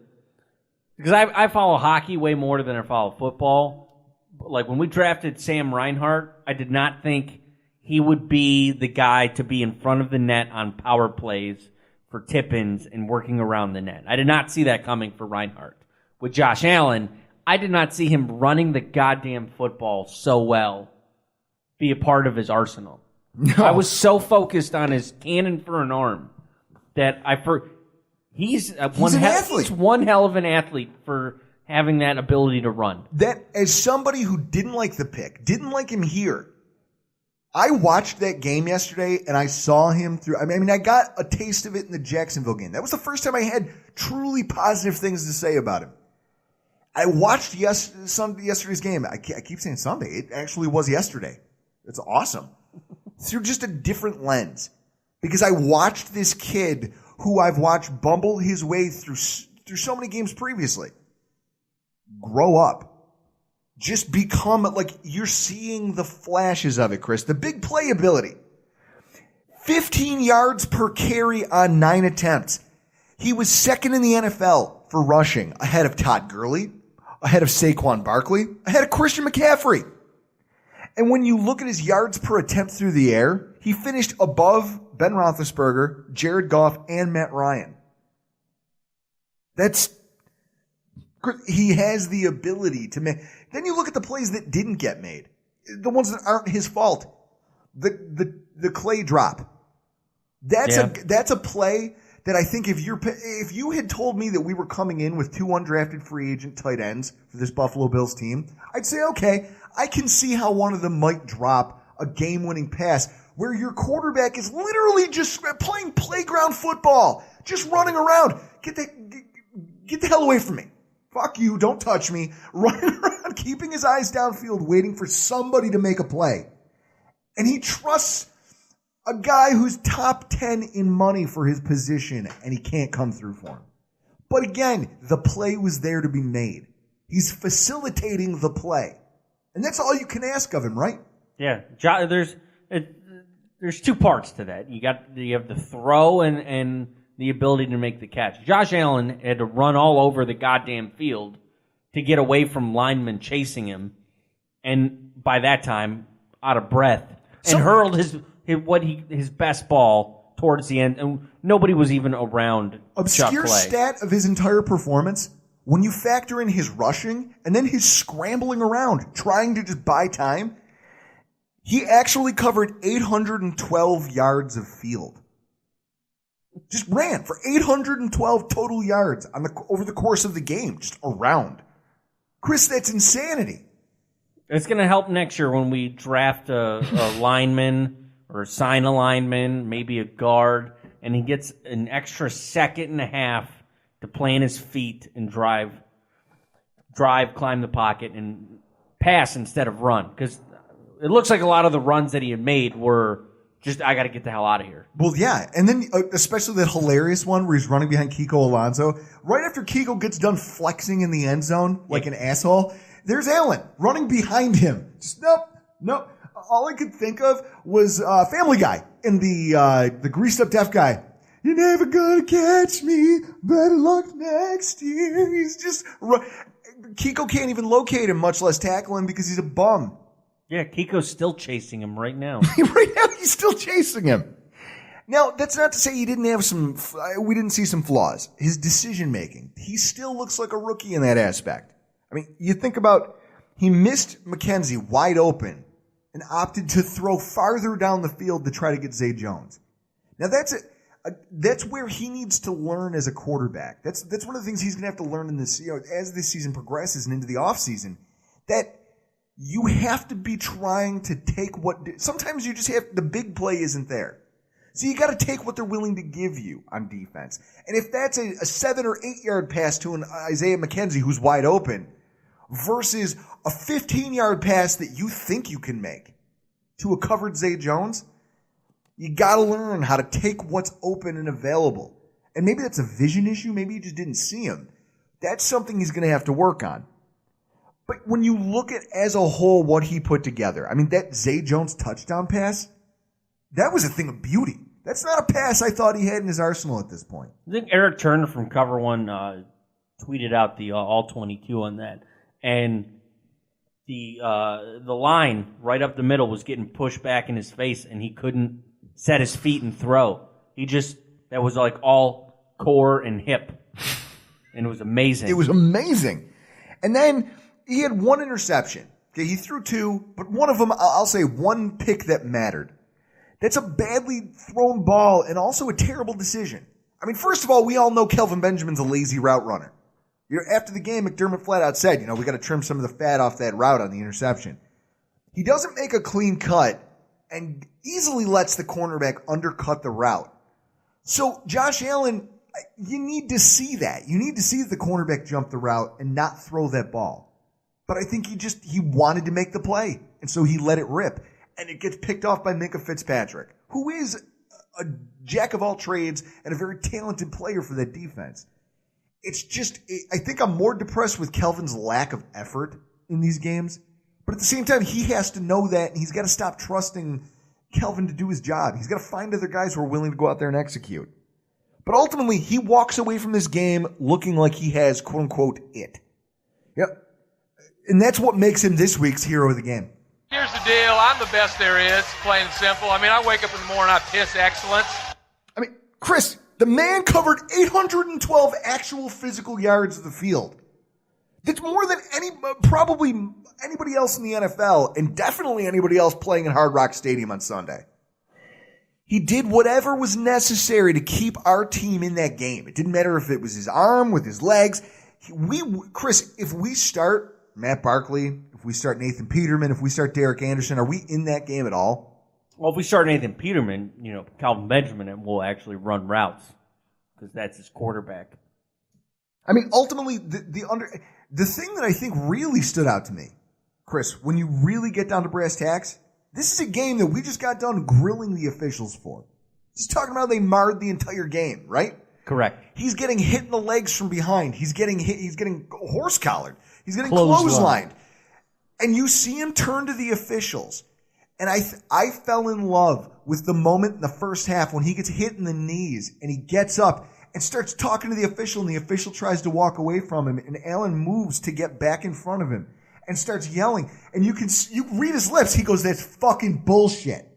because I follow hockey way more than I follow football. Like when we drafted Sam Reinhart, I did not think he would be the guy to be in front of the net on power plays for tip-ins and working around the net. I did not see that coming for Reinhart. With Josh Allen, I did not see him running the goddamn football so well be a part of his arsenal. No. I was so focused on his cannon for an arm that he's one hell of an athlete for having that ability to run. That, as somebody who didn't like the pick, didn't like him here, I watched that game yesterday and I saw him through. I mean, I got a taste of it in the Jacksonville game. That was the first time I had truly positive things to say about him. I watched yesterday's game. I keep saying Sunday. It actually was yesterday. It's awesome. Through just a different lens. Because I watched this kid who I've watched bumble his way through so many games previously grow up. Just become, like, you're seeing the flashes of it, Chris. The big play ability. 15 yards per carry on 9 attempts. He was second in the NFL for rushing, ahead of Todd Gurley, ahead of Saquon Barkley, ahead of Christian McCaffrey. And when you look at his yards per attempt through the air, he finished above Ben Roethlisberger, Jared Goff, and Matt Ryan. He has the ability to make. Then you look at the plays that didn't get made, the ones that aren't his fault. The Clay drop. That's a play that I think if you had told me that we were coming in with 2 undrafted free agent tight ends for this Buffalo Bills team, I'd say, okay, I can see how one of them might drop a game-winning pass where your quarterback is literally just playing playground football, just running around. Get the hell away from me. Fuck you, don't touch me. Running around, keeping his eyes downfield, waiting for somebody to make a play. And he trusts a guy who's top 10 in money for his position, and he can't come through for him. But again, the play was there to be made. He's facilitating the play. And that's all you can ask of him, right? Yeah. There's 2 parts to that. You have the throw and the ability to make the catch. Josh Allen had to run all over the goddamn field to get away from linemen chasing him, and by that time, out of breath, and hurled his best ball towards the end, and nobody was even around. Obscure stat of his entire performance, when you factor in his rushing and then his scrambling around, trying to just buy time, he actually covered 812 yards of field. Just ran for 812 total yards over the course of the game, just around. Chris, that's insanity. It's going to help next year when we draft a lineman or sign a lineman, maybe a guard, and he gets an extra second and a half to plant his feet and drive, climb the pocket, and pass instead of run. Because it looks like a lot of the runs that he had made were just, I got to get the hell out of here. Well, yeah. And then especially that hilarious one where he's running behind Kiko Alonso. Right after Kiko gets done flexing in the end zone like an asshole, there's Allen running behind him. Just nope. All I could think of was Family Guy and the greased up deaf guy. You're never gonna catch me. Better luck next year. He's just Kiko can't even locate him, much less tackle him because he's a bum. Yeah, Kiko's still chasing him right now. Right now, he's still chasing him. Now, that's not to say we didn't see some flaws. His decision making, he still looks like a rookie in that aspect. I mean, you think about, He missed McKenzie wide open and opted to throw farther down the field to try to get Zay Jones. Now that's where he needs to learn as a quarterback. That's one of the things he's going to have to learn in this, as this season progresses and into the offseason, that you have to be trying to take sometimes you just have, the big play isn't there. So you got to take what they're willing to give you on defense. And if that's a 7 or 8 yard pass to an Isaiah McKenzie who's wide open versus a 15-yard pass that you think you can make to a covered Zay Jones, you got to learn how to take what's open and available. And maybe that's a vision issue. Maybe you just didn't see him. That's something he's going to have to work on. But when you look at as a whole what he put together, I mean, that Zay Jones touchdown pass, that was a thing of beauty. That's not a pass I thought he had in his arsenal at this point. I think Eric Turner from Cover One tweeted out the all 22 on that, and the line right up the middle was getting pushed back in his face, and he couldn't set his feet and throw. That was like all core and hip, and it was amazing. It was amazing. And then he had one interception. Okay, he threw 2, but one of them, I'll say one pick that mattered. That's a badly thrown ball and also a terrible decision. I mean, first of all, we all know Kelvin Benjamin's a lazy route runner. After the game, McDermott flat out said, we got to trim some of the fat off that route on the interception. He doesn't make a clean cut and easily lets the cornerback undercut the route. So, Josh Allen, you need to see that. You need to see the cornerback jump the route and not throw that ball. But I think he wanted to make the play, and so he let it rip. And it gets picked off by Minka Fitzpatrick, who is a jack of all trades and a very talented player for that defense. It's just, I think I'm more depressed with Kelvin's lack of effort in these games. But at the same time, he has to know that, and he's got to stop trusting Kelvin to do his job. He's got to find other guys who are willing to go out there and execute. But ultimately, he walks away from this game looking like he has, quote unquote, it. Yep. And that's what makes him this week's hero of the game. Here's the deal. I'm the best there is, plain and simple. I mean, I wake up in the morning, I piss excellence. I mean, Chris, the man covered 812 actual physical yards of the field. That's more than probably anybody else in the NFL, and definitely anybody else playing in Hard Rock Stadium on Sunday. He did whatever was necessary to keep our team in that game. It didn't matter if it was his arm, with his legs. Chris, if we start Matt Barkley, if we start Nathan Peterman, if we start Derek Anderson, are we in that game at all? Well, if we start Nathan Peterman, Calvin Benjamin will actually run routes because that's his quarterback. I mean, ultimately, the thing that I think really stood out to me, Chris, when you really get down to brass tacks, this is a game that we just got done grilling the officials for. Just talking about how they marred the entire game, right? Correct. He's getting hit in the legs from behind. He's getting hit. He's getting horse collared. He's getting clotheslined. And you see him turn to the officials. And I fell in love with the moment in the first half when he gets hit in the knees and he gets up and starts talking to the official, and the official tries to walk away from him, and Allen moves to get back in front of him and starts yelling. And you read his lips. He goes, "That's fucking bullshit."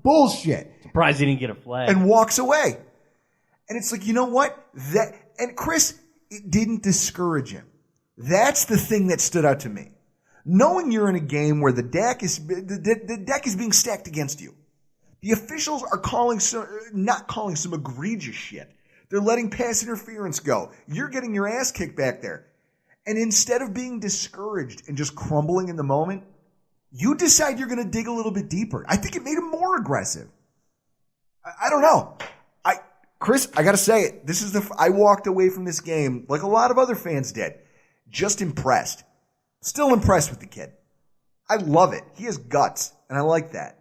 Bullshit. Surprised he didn't get a flag. And walks away. And it's like, you know what? And Chris, it didn't discourage him. That's the thing that stood out to me. Knowing you're in a game where the deck is being stacked against you. The officials are not calling some egregious shit. They're letting pass interference go. You're getting your ass kicked back there. And instead of being discouraged and just crumbling in the moment, you decide you're going to dig a little bit deeper. I think it made him more aggressive. I don't know. Chris, I got to say it. I walked away from this game like a lot of other fans did. Just impressed. Still impressed with the kid. I love it. He has guts, and I like that.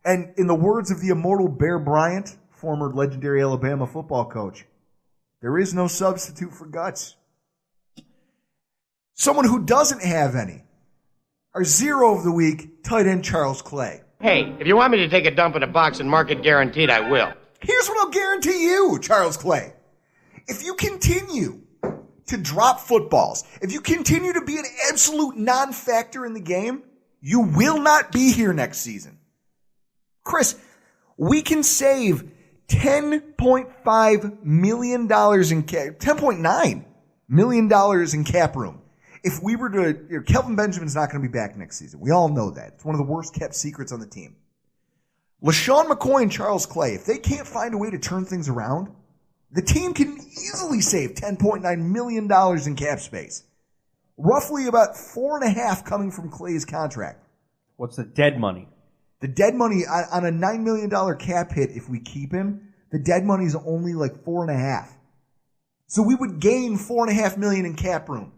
And in the words of the immortal Bear Bryant, former legendary Alabama football coach, there is no substitute for guts. Someone who doesn't have any. Our zero of the week, tight end Charles Clay. Hey, if you want me to take a dump in a box and mark it guaranteed, I will. Here's what I'll guarantee you, Charles Clay. If you continue to drop footballs, if you continue to be an absolute non-factor in the game, you will not be here next season. Chris, we can save $10.5 million $10.9 million in cap room if we were to, Kelvin Benjamin's not going to be back next season. We all know that. It's one of the worst kept secrets on the team. LaShawn McCoy and Charles Clay, if they can't find a way to turn things around, the team can easily save $10.9 million in cap space. Roughly about 4.5 coming from Clay's contract. What's the dead money? The dead money on a $9 million cap hit, if we keep him, the dead money is only like 4.5. So we would gain $4.5 million in cap room.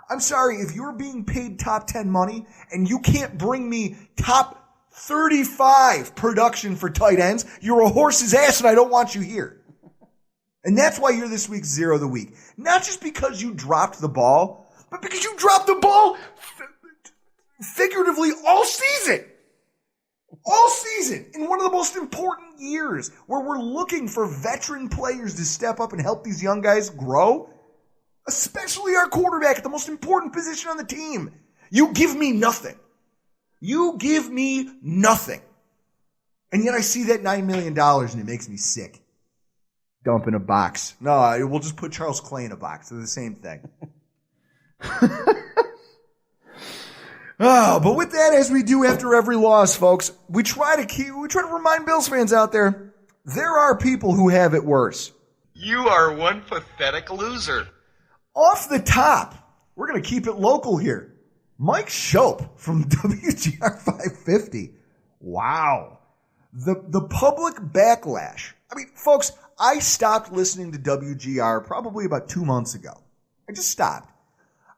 I'm sorry, if you're being paid top 10 money and you can't bring me top 35 production for tight ends, you're a horse's ass and I don't want you here. And that's why you're this week's Zero of the Week. Not just because you dropped the ball, but because you dropped the ball figuratively all season. All season. In one of the most important years where we're looking for veteran players to step up and help these young guys grow. Especially our quarterback at the most important position on the team. You give me nothing. You give me nothing. And yet I see that $9 million and it makes me sick. Dump in a box. No, we'll just put Charles Clay in a box. They're the same thing. But with that, as we do after every loss, folks, we try to remind Bills fans out there, there are people who have it worse. You are one pathetic loser. Off the top, we're going to keep it local here. Mike Shope from WGR 550. Wow. The public backlash. I mean, folks, I stopped listening to WGR probably about 2 months ago. I just stopped.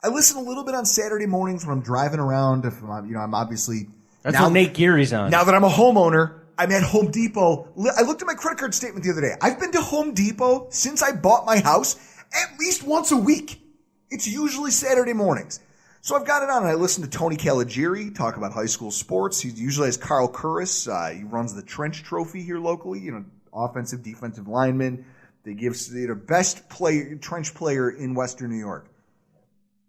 I listen a little bit on Saturday mornings when I'm driving around. If I'm obviously... That's what Nate Geary's on. Now that I'm a homeowner, I'm at Home Depot. I looked at my credit card statement the other day. I've been to Home Depot since I bought my house at least once a week. It's usually Saturday mornings. So I've got it on and I listen to Tony Caligiuri talk about high school sports. He usually has Carl Curris. He runs the Trench Trophy here locally, offensive, defensive lineman. They give best trench player in Western New York.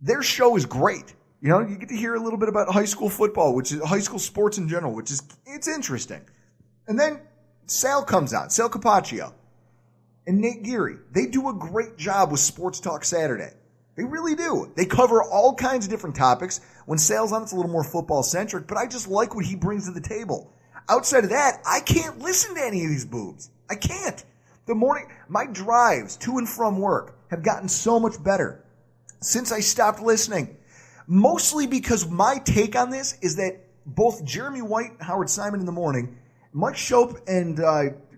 Their show is great. You get to hear a little bit about high school football, which is high school sports in general, it's interesting. And then Sal comes on, Sal Capaccio, and Nate Geary. They do a great job with Sports Talk Saturday. They really do. They cover all kinds of different topics. When Sal's on, it's a little more football-centric, but I just like what he brings to the table. Outside of that, I can't listen to any of these boobs. I can't. My drives to and from work have gotten so much better since I stopped listening. Mostly because my take on this is that both Jeremy White and Howard Simon in the morning, Mike Shope and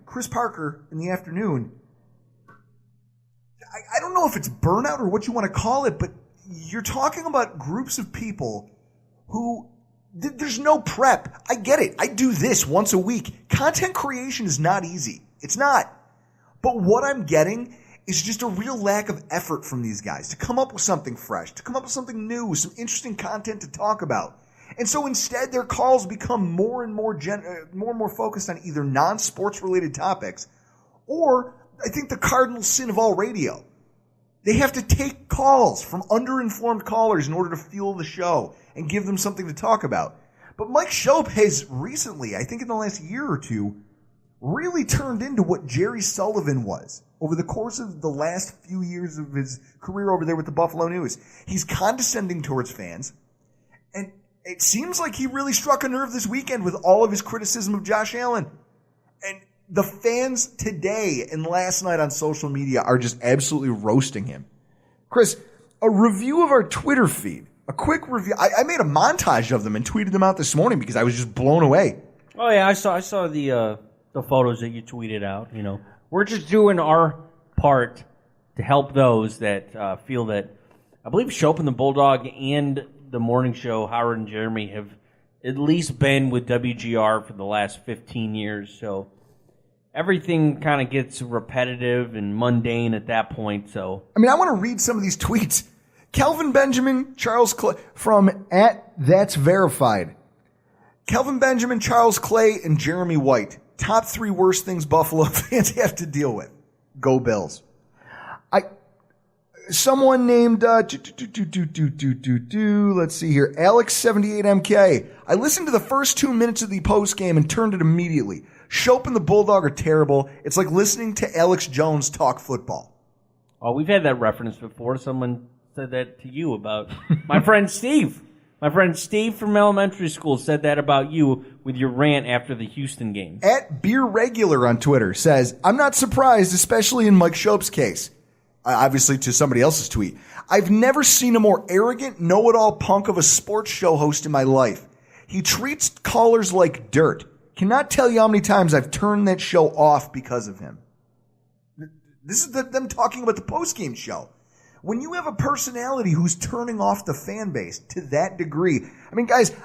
Chris Parker in the afternoon, I don't know if it's burnout or what you want to call it, but you're talking about groups of people who there's no prep. I get it. I do this once a week. Content creation is not easy. It's not. But what I'm getting is just a real lack of effort from these guys to come up with something fresh, to come up with something new, some interesting content to talk about. And so instead, their calls become more and more focused on either non-sports related topics, or I think the cardinal sin of all radio. They have to take calls from underinformed callers in order to fuel the show and give them something to talk about. But Mike Shope has recently, I think in the last year or two, really turned into what Jerry Sullivan was over the course of the last few years of his career over there with the Buffalo News. He's condescending towards fans, and it seems like he really struck a nerve this weekend with all of his criticism of Josh Allen. And the fans today and last night on social media are just absolutely roasting him. Chris, a review of our Twitter feed, a quick review. I made a montage of them and tweeted them out this morning because I was just blown away. Oh yeah, I saw the photos that you tweeted out. We're just doing our part to help those that feel that. I believe Shope and the Bulldog and the morning show, Howard and Jeremy, have at least been with WGR for the last 15 years. So everything kind of gets repetitive and mundane at that point. So I want to read some of these tweets. Kelvin Benjamin, Charles Clay from @That'sVerified. Kelvin Benjamin, Charles Clay, and Jeremy White. Top 3 worst things Buffalo fans have to deal with. Go Bills. Someone named, let's see here, Alex78MK. I listened to the first 2 minutes of the post game and turned it immediately. Shope and the Bulldog are terrible. It's like listening to Alex Jones talk football. Oh, we've had that reference before. Someone said that to you about my friend Steve. My friend Steve from elementary school said that about you with your rant after the Houston game. At Beer Regular on Twitter says, I'm not surprised, especially in Mike Shope's case. Obviously to somebody else's tweet. I've never seen a more arrogant, know-it-all punk of a sports show host in my life. He treats callers like dirt. Cannot tell you how many times I've turned that show off because of him. This is them talking about the postgame show. When you have a personality who's turning off the fan base to that degree, I mean, guys,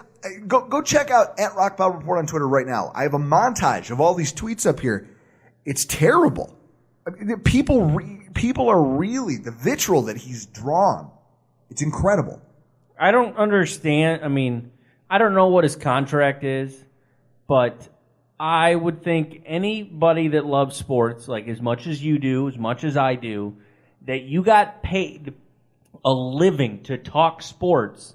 go check out at Rockpile Report on Twitter right now. I have a montage of all these tweets up here. It's terrible. I mean, people are really, the vitriol that he's drawn, it's incredible. I don't understand. I mean, I don't know what his contract is, but I would think anybody that loves sports, like as much as you do, as much as I do, that you got paid a living to talk sports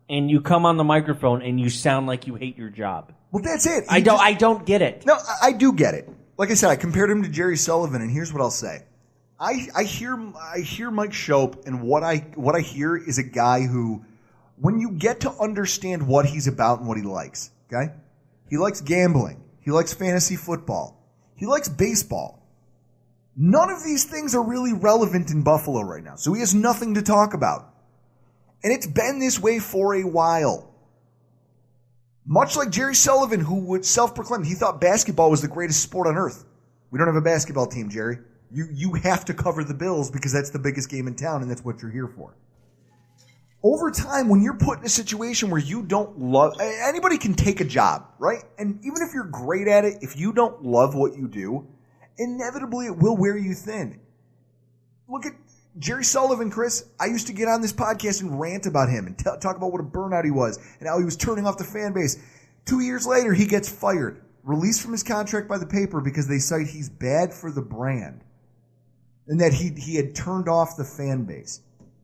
and you come on the microphone and you sound like you hate your job. Well, that's it. I don't get it. No, I do get it. Like I said, I compared him to Jerry Sullivan, and here's what I'll say. I hear Mike Shope, and what I hear is a guy who, when you get to understand what he's about and what he likes, okay? He likes gambling. He likes fantasy football. He likes baseball. None of these things are really relevant in Buffalo right now, so he has nothing to talk about. And it's been this way for a while. Much like Jerry Sullivan, who would self-proclaim, he thought basketball was the greatest sport on earth. We don't have a basketball team, Jerry. You have to cover the Bills because that's the biggest game in town and that's what you're here for. Over time, when you're put in a situation where you don't love, anybody can take a job, right? And even if you're great at it, if you don't love what you do, inevitably it will wear you thin. Look at Jerry Sullivan, Chris. I used to get on this podcast and rant about him and talk about what a burnout he was and how he was turning off the fan base. 2 years later, he gets fired, released from his contract by the paper because they cite he's bad for the brand and that he had turned off the fan base.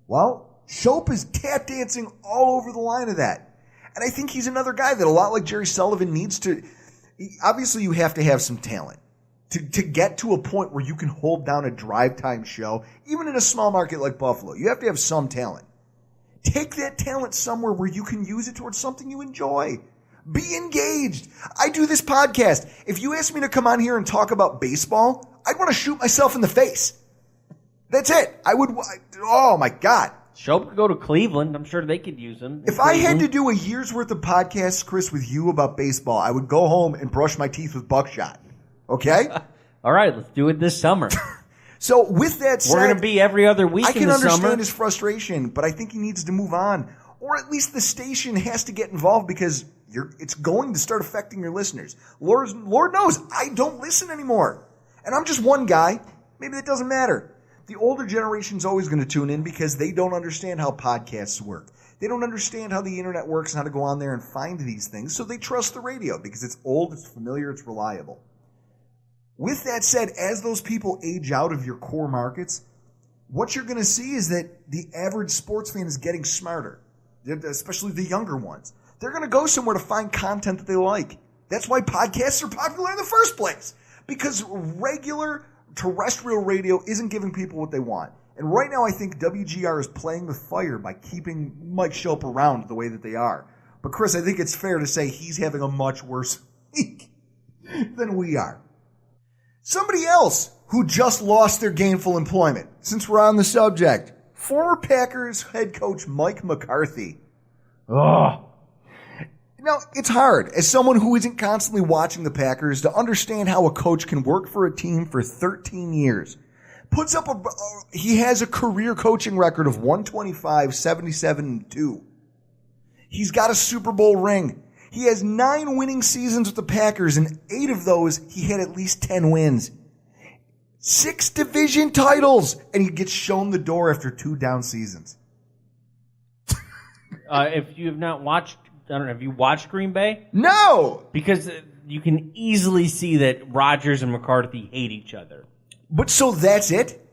Well, Shope is tap dancing all over the line of that. And I think he's another guy that a lot like Jerry Sullivan needs to, obviously you have to have some talent. To get to a point where you can hold down a drive time show, even in a small market like Buffalo, you have to have some talent. Take that talent somewhere where you can use it towards something you enjoy. Be engaged. I do this podcast. If you ask me to come on here and talk about baseball, I'd want to shoot myself in the face. That's it. Oh my God. Shope could go to Cleveland. I'm sure they could use him. If I had to do a year's worth of podcasts, Chris, with you about baseball, I would go home and brush my teeth with buckshot. Okay? All right, let's do it this summer. So with that said, we're going to be every other week in the summer. I can understand his frustration, but I think he needs to move on. Or at least the station has to get involved because it's going to start affecting your listeners. Lord knows, I don't listen anymore. And I'm just one guy. Maybe that doesn't matter. The older generation's always going to tune in because they don't understand how podcasts work. They don't understand how the internet works and how to go on there and find these things, so they trust the radio because it's old, it's familiar, it's reliable. With that said, as those people age out of your core markets, what you're going to see is that the average sports fan is getting smarter, especially the younger ones. They're going to go somewhere to find content that they like. That's why podcasts are popular in the first place, because regular terrestrial radio isn't giving people what they want. And right now I think WGR is playing with fire by keeping Mike Shope around the way that they are. But Chris, I think it's fair to say he's having a much worse week than we are. Somebody else who just lost their gainful employment, since we're on the subject, former Packers head coach Mike McCarthy. Ugh. Now, it's hard, as someone who isn't constantly watching the Packers, to understand how a coach can work for a team for 13 years. He has a career coaching record of 125, 77, and 2. He's got a Super Bowl ring. He has 9 winning seasons with the Packers, and 8 of those, he had at least 10 wins. 6 division titles, and he gets shown the door after 2 down seasons. If you have not watched, I don't know, have you watched Green Bay? No! Because you can easily see that Rodgers and McCarthy hate each other. But so that's it?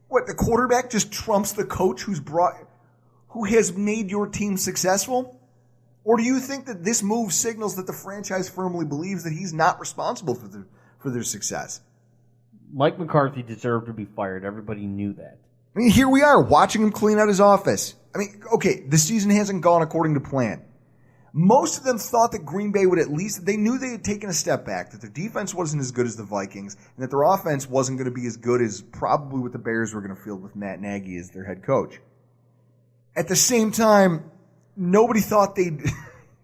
What, the quarterback just trumps the coach who has made your team successful? Or do you think that this move signals that the franchise firmly believes that he's not responsible for their success? Mike McCarthy deserved to be fired. Everybody knew that. I mean, here we are watching him clean out his office. I mean, okay, the season hasn't gone according to plan. Most of them thought that Green Bay would they knew they had taken a step back, that their defense wasn't as good as the Vikings, and that their offense wasn't going to be as good as probably what the Bears were going to field with Matt Nagy as their head coach. At the same time, nobody thought they'd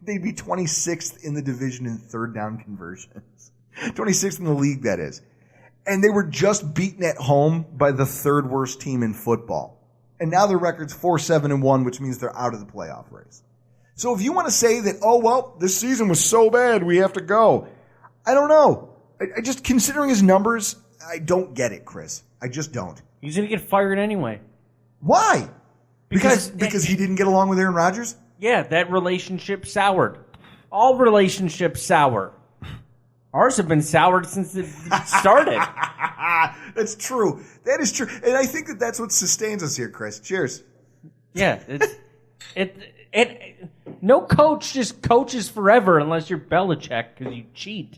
be 26th in the division in third down conversions. 26th in the league, that is. And they were just beaten at home by the third worst team in football. And now their record's 4-7-1, which means they're out of the playoff race. So if you want to say that, oh, well, this season was so bad, we have to go. I don't know. I just, considering his numbers, I don't get it, Chris. I just don't. He's going to get fired anyway. Why? Because he didn't get along with Aaron Rodgers? Yeah, that relationship soured. All relationships sour. Ours have been soured since it started. That's true. That is true. And I think that's what sustains us here, Chris. Cheers. Yeah, no coach just coaches forever unless you're Belichick because you cheat.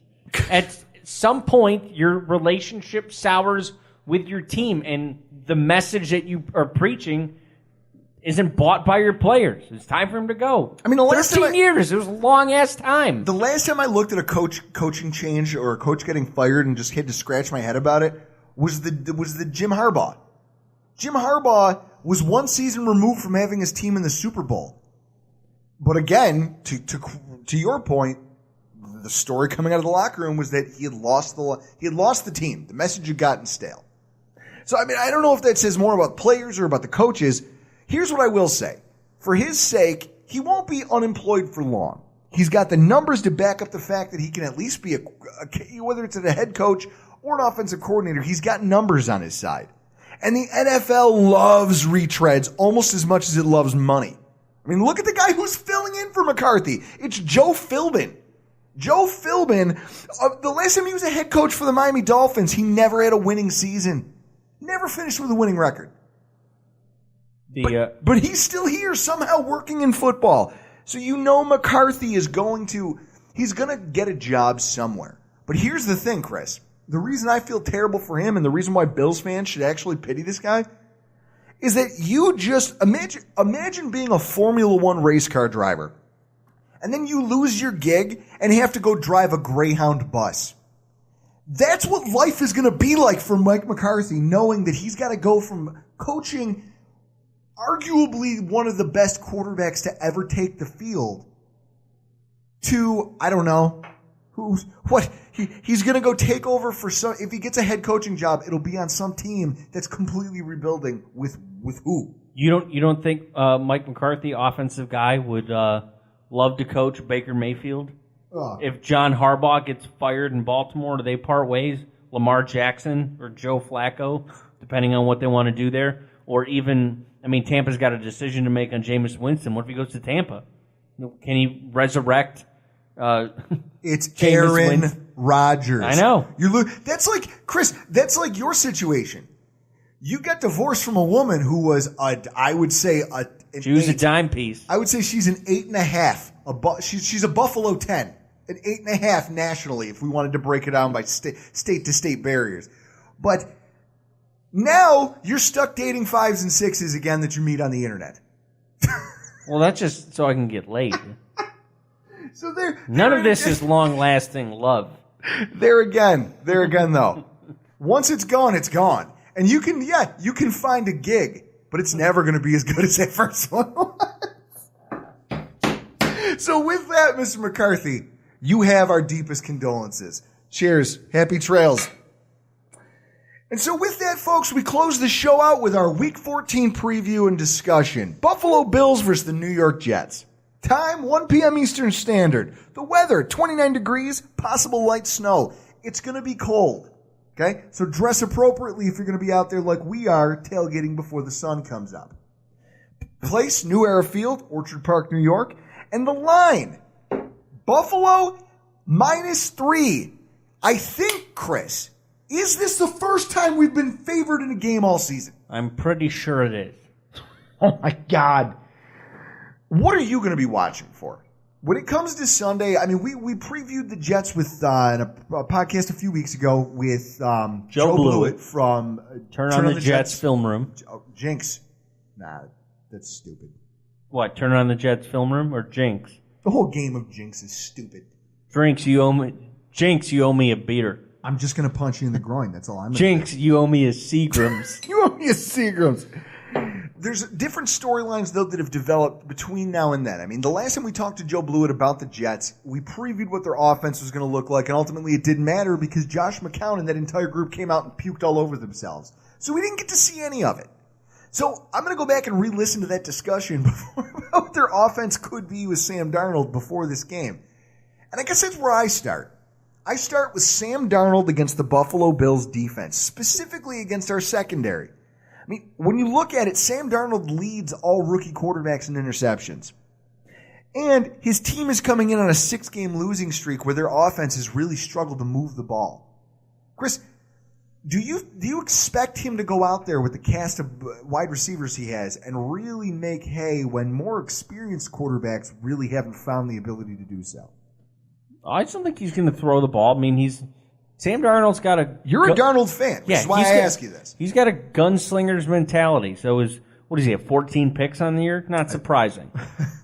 At some point, your relationship sours with your team, and the message that you are preaching isn't bought by your players. It's time for him to go. I mean, the last 13 years. It was a long-ass time. The last time I looked at a coaching change or a coach getting fired and just had to scratch my head about it was the Jim Harbaugh. Jim Harbaugh was one season removed from having his team in the Super Bowl. But again, to your point, the story coming out of the locker room was that he had lost the team. The message had gotten stale. So, I mean, I don't know if that says more about players or about the coaches. Here's what I will say. For his sake, he won't be unemployed for long. He's got the numbers to back up the fact that he can at least be whether it's a head coach or an offensive coordinator, he's got numbers on his side. And the NFL loves retreads almost as much as it loves money. I mean, look at the guy who's filling in for McCarthy. It's Joe Philbin. Joe Philbin, the last time he was a head coach for the Miami Dolphins, he never had a winning season. Never finished with a winning record. But he's still here somehow working in football. So you know McCarthy is going to get a job somewhere. But here's the thing, Chris. The reason I feel terrible for him and the reason why Bills fans should actually pity this guy is that you just imagine being a Formula One race car driver and then you lose your gig and have to go drive a Greyhound bus. That's what life is going to be like for Mike McCarthy, knowing that he's got to go from coaching arguably one of the best quarterbacks to ever take the field to, I don't know, he's going to go take over for some, if he gets a head coaching job, it'll be on some team that's completely rebuilding with who? You don't think Mike McCarthy, offensive guy, would love to coach Baker Mayfield? If John Harbaugh gets fired in Baltimore, do they part ways? Lamar Jackson or Joe Flacco, depending on what they want to do there? Or even, I mean, Tampa's got a decision to make on Jameis Winston. What if he goes to Tampa? Can he resurrect it's Aaron Rodgers. I know. That's like, Chris, that's like your situation. You got divorced from a woman who was, she was a dime piece. I would say she's an 8.5. She's a Buffalo 10. An 8.5 nationally, if we wanted to break it down by state to state barriers. But now you're stuck dating 5s and 6s again that you meet on the internet. Well, that's just so I can get laid. So none of this is long-lasting love. There again, though. Once it's gone, it's gone. And you can find a gig, but it's never going to be as good as that first one was. So with that, Mr. McCarthy, you have our deepest condolences. Cheers. Happy trails. And so with that, folks, we close the show out with our Week 14 preview and discussion. Buffalo Bills versus the New York Jets. Time, 1 p.m. Eastern Standard. The weather, 29 degrees, possible light snow. It's going to be cold. Okay? So dress appropriately if you're going to be out there like we are, tailgating before the sun comes up. Place, New Era Field, Orchard Park, New York. And the line, Buffalo -3. I think, Chris, is this the first time we've been favored in a game all season? I'm pretty sure it is. Oh, my God. What are you going to be watching for? When it comes to Sunday, I mean, we previewed the Jets with in a podcast a few weeks ago with Joe Blewett from Turn on the Jets film room. Jinx. Nah, that's stupid. What, Turn on the Jets film room or Jinx? The whole game of Jinx is stupid. Jinx, you owe me a beater. I'm just going to punch you in the groin. That's all I'm going to Jinx, you owe me a Seagrams. You owe me a Seagrams. There's different storylines, though, that have developed between now and then. I mean, the last time we talked to Joe Blewett about the Jets, we previewed what their offense was going to look like, and ultimately it didn't matter because Josh McCown and that entire group came out and puked all over themselves. So we didn't get to see any of it. So I'm going to go back and re-listen to that discussion before about what their offense could be with Sam Darnold before this game. And I guess that's where I start. I start with Sam Darnold against the Buffalo Bills defense, specifically against our secondary. I mean, when you look at it, Sam Darnold leads all rookie quarterbacks in interceptions. And his team is coming in on a 6-game losing streak where their offense has really struggled to move the ball. Chris, do you expect him to go out there with the cast of wide receivers he has and really make hay when more experienced quarterbacks really haven't found the ability to do so? I just don't think he's going to throw the ball. I mean, Sam Darnold's got a... You're a Darnold fan. Yeah, that's why I ask you this. He's got a gunslinger's mentality. So what does he have, 14 picks on the year? Not surprising.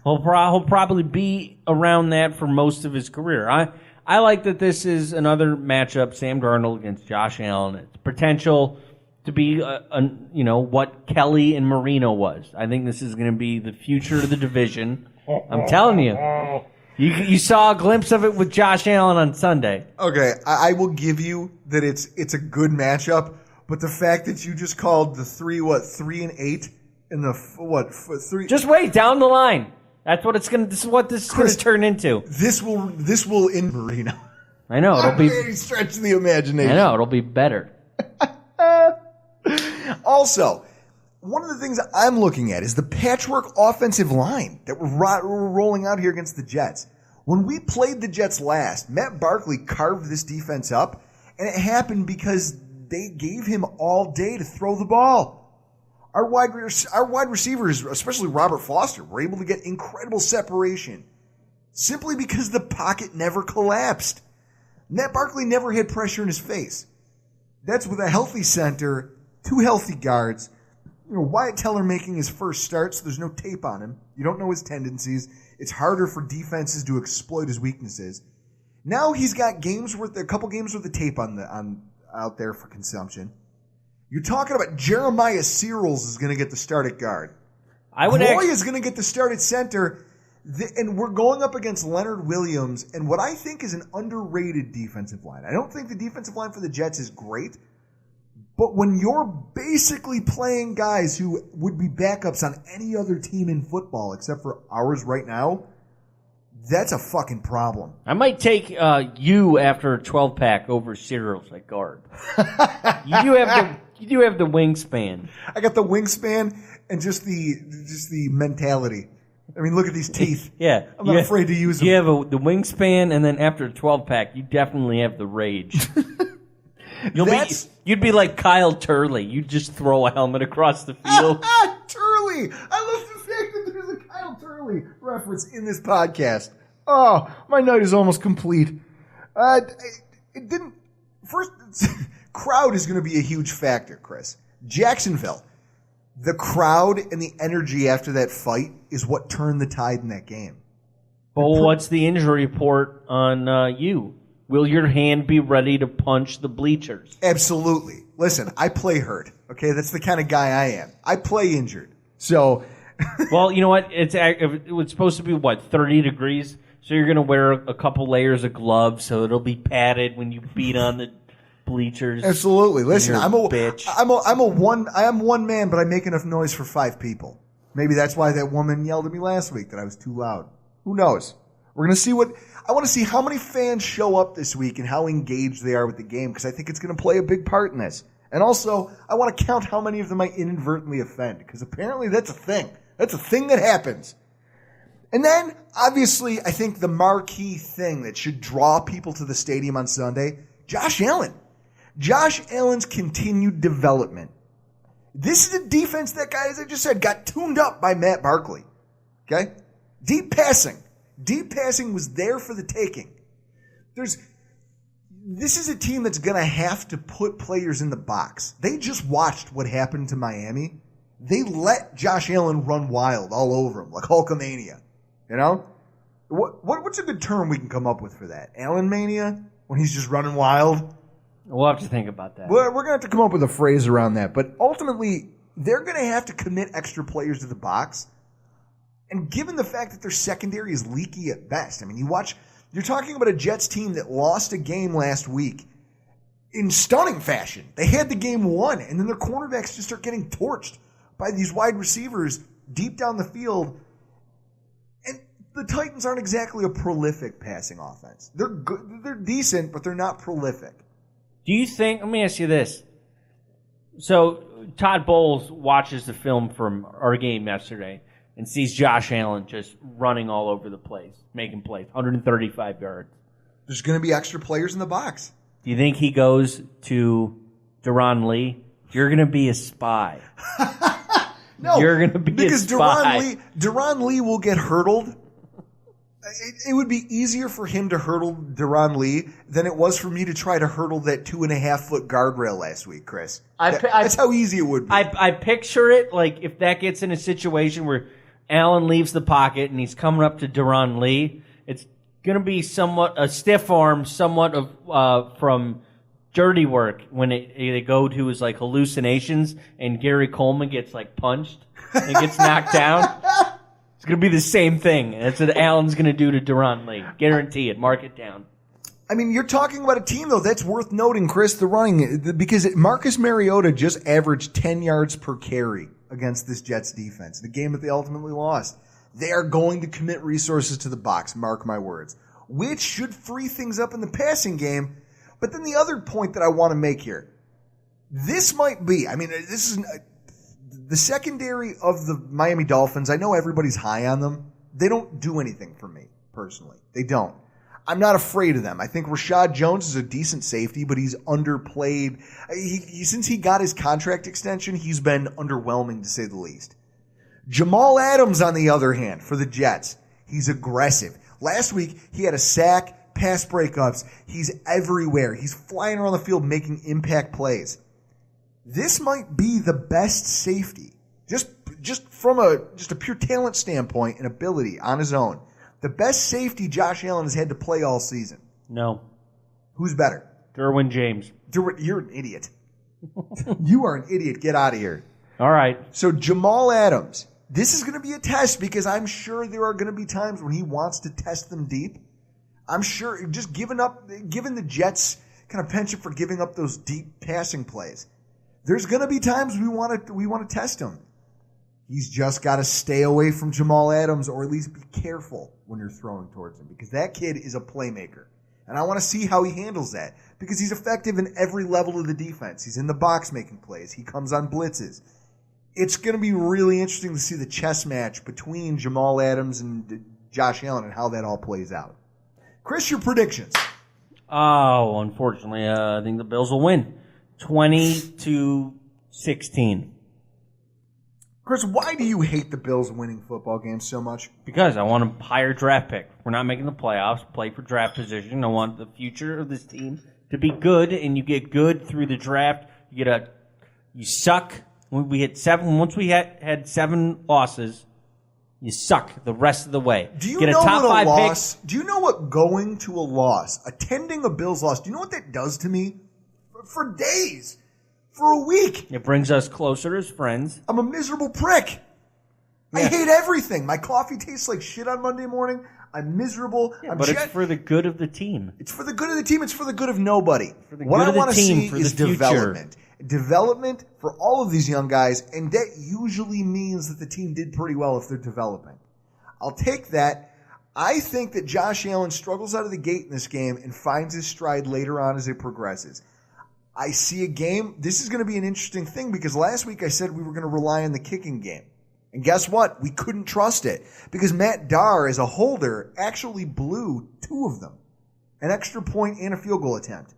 He'll probably be around that for most of his career. I like that this is another matchup, Sam Darnold against Josh Allen. It's potential to be, what Kelly and Marino was. I think this is going to be the future of the division. I'm telling you. You saw a glimpse of it with Josh Allen on Sunday. Okay, I will give you that it's a good matchup, but the fact that you just called the 3 and 8 and the 3. Just wait down the line. That's what it's gonna. This is what this is gonna turn into. This will end Marino. I know it'll be. Very stretch the imagination. I know it'll be better. Also, one of the things I'm looking at is the patchwork offensive line that we're rolling out here against the Jets. When we played the Jets last, Matt Barkley carved this defense up, and it happened because they gave him all day to throw the ball. Our wide receivers, especially Robert Foster, were able to get incredible separation simply because the pocket never collapsed. Matt Barkley never had pressure in his face. That's with a healthy center, 2 healthy guards, Wyatt Teller making his first start, so there's no tape on him. You don't know his tendencies. It's harder for defenses to exploit his weaknesses. Now he's got a couple games worth of tape out there for consumption. You're talking about Jeremiah Searles is going to get the start at guard. Roy is going to get the start at center, and we're going up against Leonard Williams and what I think is an underrated defensive line. I don't think the defensive line for the Jets is great, but when you're basically playing guys who would be backups on any other team in football except for ours right now, that's a fucking problem. I might take you after a 12-pack over Searles at guard. You do have the wingspan. I got the wingspan and just the mentality. I mean, look at these teeth. Yeah. I'm not afraid to use them. You have the wingspan, and then after a 12-pack, you definitely have the rage. You'd be like Kyle Turley. You'd just throw a helmet across the field. Turley! I love the fact that there's a Kyle Turley reference in this podcast. Oh, my night is almost complete. It didn't... First, crowd is going to be a huge factor, Chris. Jacksonville. The crowd and the energy after that fight is what turned the tide in that game. Well, what's the injury report on you? Will your hand be ready to punch the bleachers? Absolutely. Listen, I play hurt. Okay, that's the kind of guy I am. I play injured. So, well, you know what? It's supposed to be 30 degrees. So you're gonna wear a couple layers of gloves, so it'll be padded when you beat on the bleachers. Absolutely. Listen, I am one man, but I make enough noise for 5 people. Maybe that's why that woman yelled at me last week that I was too loud. Who knows? We're gonna see I want to see how many fans show up this week and how engaged they are with the game, because I think it's going to play a big part in this. And also, I want to count how many of them might inadvertently offend, because apparently that's a thing. That's a thing that happens. And then, obviously, I think the marquee thing that should draw people to the stadium on Sunday, Josh Allen. Josh Allen's continued development. This is a defense that, guy, as I just said, got tuned up by Matt Barkley. Okay? Deep passing. Deep passing was there for the taking. This is a team that's going to have to put players in the box. They just watched what happened to Miami. They let Josh Allen run wild all over him, like Hulkamania. You know? What's a good term we can come up with for that? Allen mania? When he's just running wild? We'll have to think about that. We're going to have to come up with a phrase around that. But ultimately, they're going to have to commit extra players to the box. And given the fact that their secondary is leaky at best, I mean, you're talking about a Jets team that lost a game last week in stunning fashion. They had the game won, and then their cornerbacks just start getting torched by these wide receivers deep down the field. And the Titans aren't exactly a prolific passing offense. They're good, they're decent, but they're not prolific. Do you think, let me ask you this. So Todd Bowles watches the film from our game yesterday and sees Josh Allen just running all over the place, making plays, 135 yards. There's going to be extra players in the box. Do you think he goes to Darnold Lee? You're going to be a spy. No, you're going to be a spy. Darnold Lee will get hurdled. It would be easier for him to hurdle Darnold Lee than it was for me to try to hurdle that 2.5-foot guardrail last week, Chris. That's how easy it would be. I picture it like if that gets in a situation where Allen leaves the pocket and he's coming up to Darnold Lee, it's going to be somewhat a stiff arm, somewhat of from Dirty Work when they go to his like hallucinations and Gary Coleman gets like punched and gets knocked down. It's going to be the same thing. That's what Allen's going to do to Darnold Lee. Guarantee it. Mark it down. I mean, you're talking about a team, though, that's worth noting, Chris, the running, because Marcus Mariota just averaged 10 yards per carry against this Jets defense, the game that they ultimately lost. They are going to commit resources to the box, mark my words, which should free things up in the passing game. But then the other point that I want to make here, this might be, I mean, this is the secondary of the Miami Dolphins. I know everybody's high on them. They don't do anything for me, personally. They don't. I'm not afraid of them. I think Rashad Jones is a decent safety, but he's underplayed. Since he got his contract extension, he's been underwhelming, to say the least. Jamal Adams, on the other hand, for the Jets, he's aggressive. Last week, he had a sack, pass breakups. He's everywhere. He's flying around the field making impact plays. This might be the best safety, just from a pure talent standpoint and ability on his own. The best safety Josh Allen has had to play all season. No. Who's better? Derwin James. You're an idiot. You are an idiot. Get out of here. All right. So Jamal Adams, this is going to be a test because I'm sure there are going to be times when he wants to test them deep. I'm sure just giving the Jets kind of penchant for giving up those deep passing plays. There's going to be times we want to test him. He's just got to stay away from Jamal Adams, or at least be careful when you're throwing towards him, because that kid is a playmaker. And I want to see how he handles that, because he's effective in every level of the defense. He's in the box making plays. He comes on blitzes. It's going to be really interesting to see the chess match between Jamal Adams and Josh Allen and how that all plays out. Chris, your predictions. Oh, unfortunately, I think the Bills will win. 20-16. Chris, why do you hate the Bills winning football games so much? Because I want a higher draft pick. We're not making the playoffs. Play for draft position. I want the future of this team to be good, and you get good through the draft. You suck. We hit 7. Once we had 7 losses, you suck the rest of the way. Do you get know a top what 5 a loss? Pick. Do you know what going to a loss, attending a Bills loss? Do you know what that does to me? For days. For a week. It brings us closer as friends. I'm a miserable prick. Yeah. I hate everything. My coffee tastes like shit on Monday morning. I'm miserable. Yeah, but it's for the good of the team. It's for the good of the team. It's for the good of nobody. For the what good I of the want to team, see for is the future. development. Development for all of these young guys, and that usually means that the team did pretty well if they're developing. I'll take that. I think that Josh Allen struggles out of the gate in this game and finds his stride later on as it progresses. I see a game. This is going to be an interesting thing because last week I said we were going to rely on the kicking game. And guess what? We couldn't trust it because Matt Darr, as a holder, actually blew 2 of them. An extra point and a field goal attempt.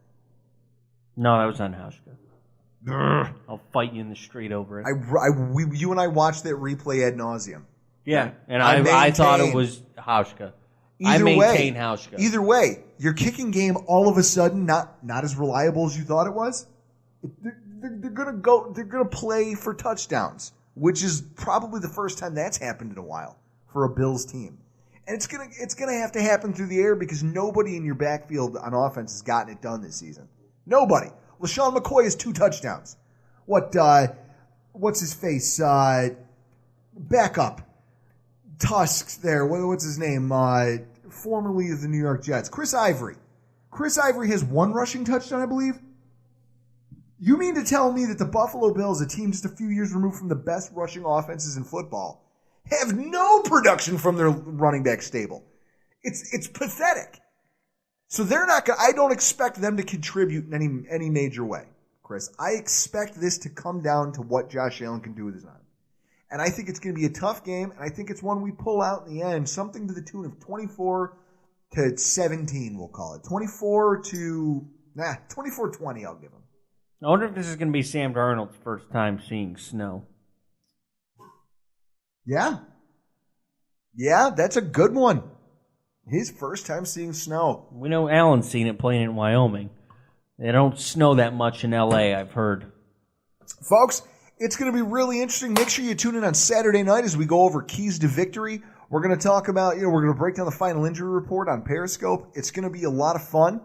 No, that was on Hauschka. I'll fight you in the street over it. You and I watched that replay ad nauseum. Yeah, and I thought it was Hauschka. I maintain Hauschka. Either way, your kicking game all of a sudden not as reliable as you thought it was. They're gonna play for touchdowns, which is probably the first time that's happened in a while for a Bills team. And it's gonna have to happen through the air because nobody in your backfield on offense has gotten it done this season. Nobody. LaShawn McCoy has 2 touchdowns. What's his face? Backup. Tusks there. What's his name? Formerly of the New York Jets. Chris Ivory. Chris Ivory has 1 rushing touchdown, I believe. You mean to tell me that the Buffalo Bills, a team just a few years removed from the best rushing offenses in football, have no production from their running back stable? It's pathetic. So they're not going. I don't expect them to contribute in any major way, Chris. I expect this to come down to what Josh Allen can do with his arm. And I think it's going to be a tough game, and I think it's one we pull out in the end, something to the tune of 24-17, we'll call it. 24-20 I'll give him. I wonder if this is going to be Sam Darnold's first time seeing snow. Yeah. Yeah, that's a good one. His first time seeing snow. We know Allen's seen it playing in Wyoming. They don't snow that much in L.A., I've heard. Folks, it's going to be really interesting. Make sure you tune in on Saturday night as we go over keys to victory. We're going to talk about, we're going to break down the final injury report on Periscope. It's going to be a lot of fun.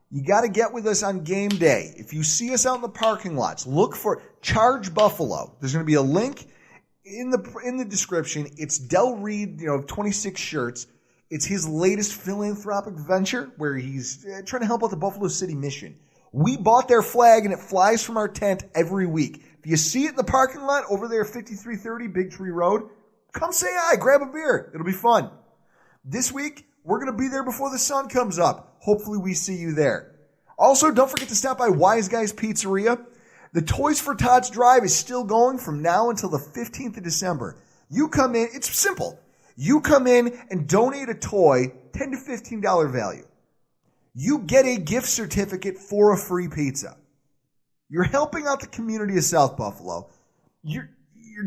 You got to get with us on game day. If you see us out in the parking lots, look for Charge Buffalo. There's going to be a link in the description. It's Del Reed, 26 shirts. It's his latest philanthropic venture where he's trying to help out the Buffalo City Mission. We bought their flag and it flies from our tent every week. If you see it in the parking lot over there, 5330 Big Tree Road, come say hi, grab a beer. It'll be fun. This week, we're going to be there before the sun comes up. Hopefully we see you there. Also, don't forget to stop by Wise Guys Pizzeria. The Toys for Tots drive is still going from now until the 15th of December. You come in, it's simple. You come in and donate a toy, $10 to $15 value. You get a gift certificate for a free pizza. You're helping out the community of South Buffalo. You're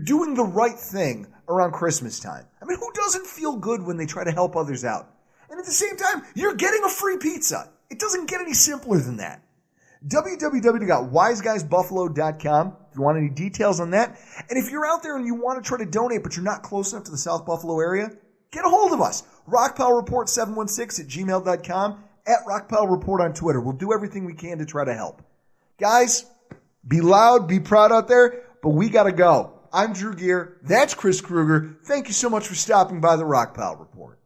doing the right thing around Christmas time. I mean, who doesn't feel good when they try to help others out? And at the same time, you're getting a free pizza. It doesn't get any simpler than that. www.wiseguysbuffalo.com if you want any details on that. And if you're out there and you want to try to donate, but you're not close enough to the South Buffalo area, get a hold of us. RockpileReport716 at RockpileReport on Twitter. We'll do everything we can to try to help. Guys, be loud, be proud out there, but we got to go. I'm Drew Gear. That's Chris Kruger. Thank you so much for stopping by the Rockpile Report.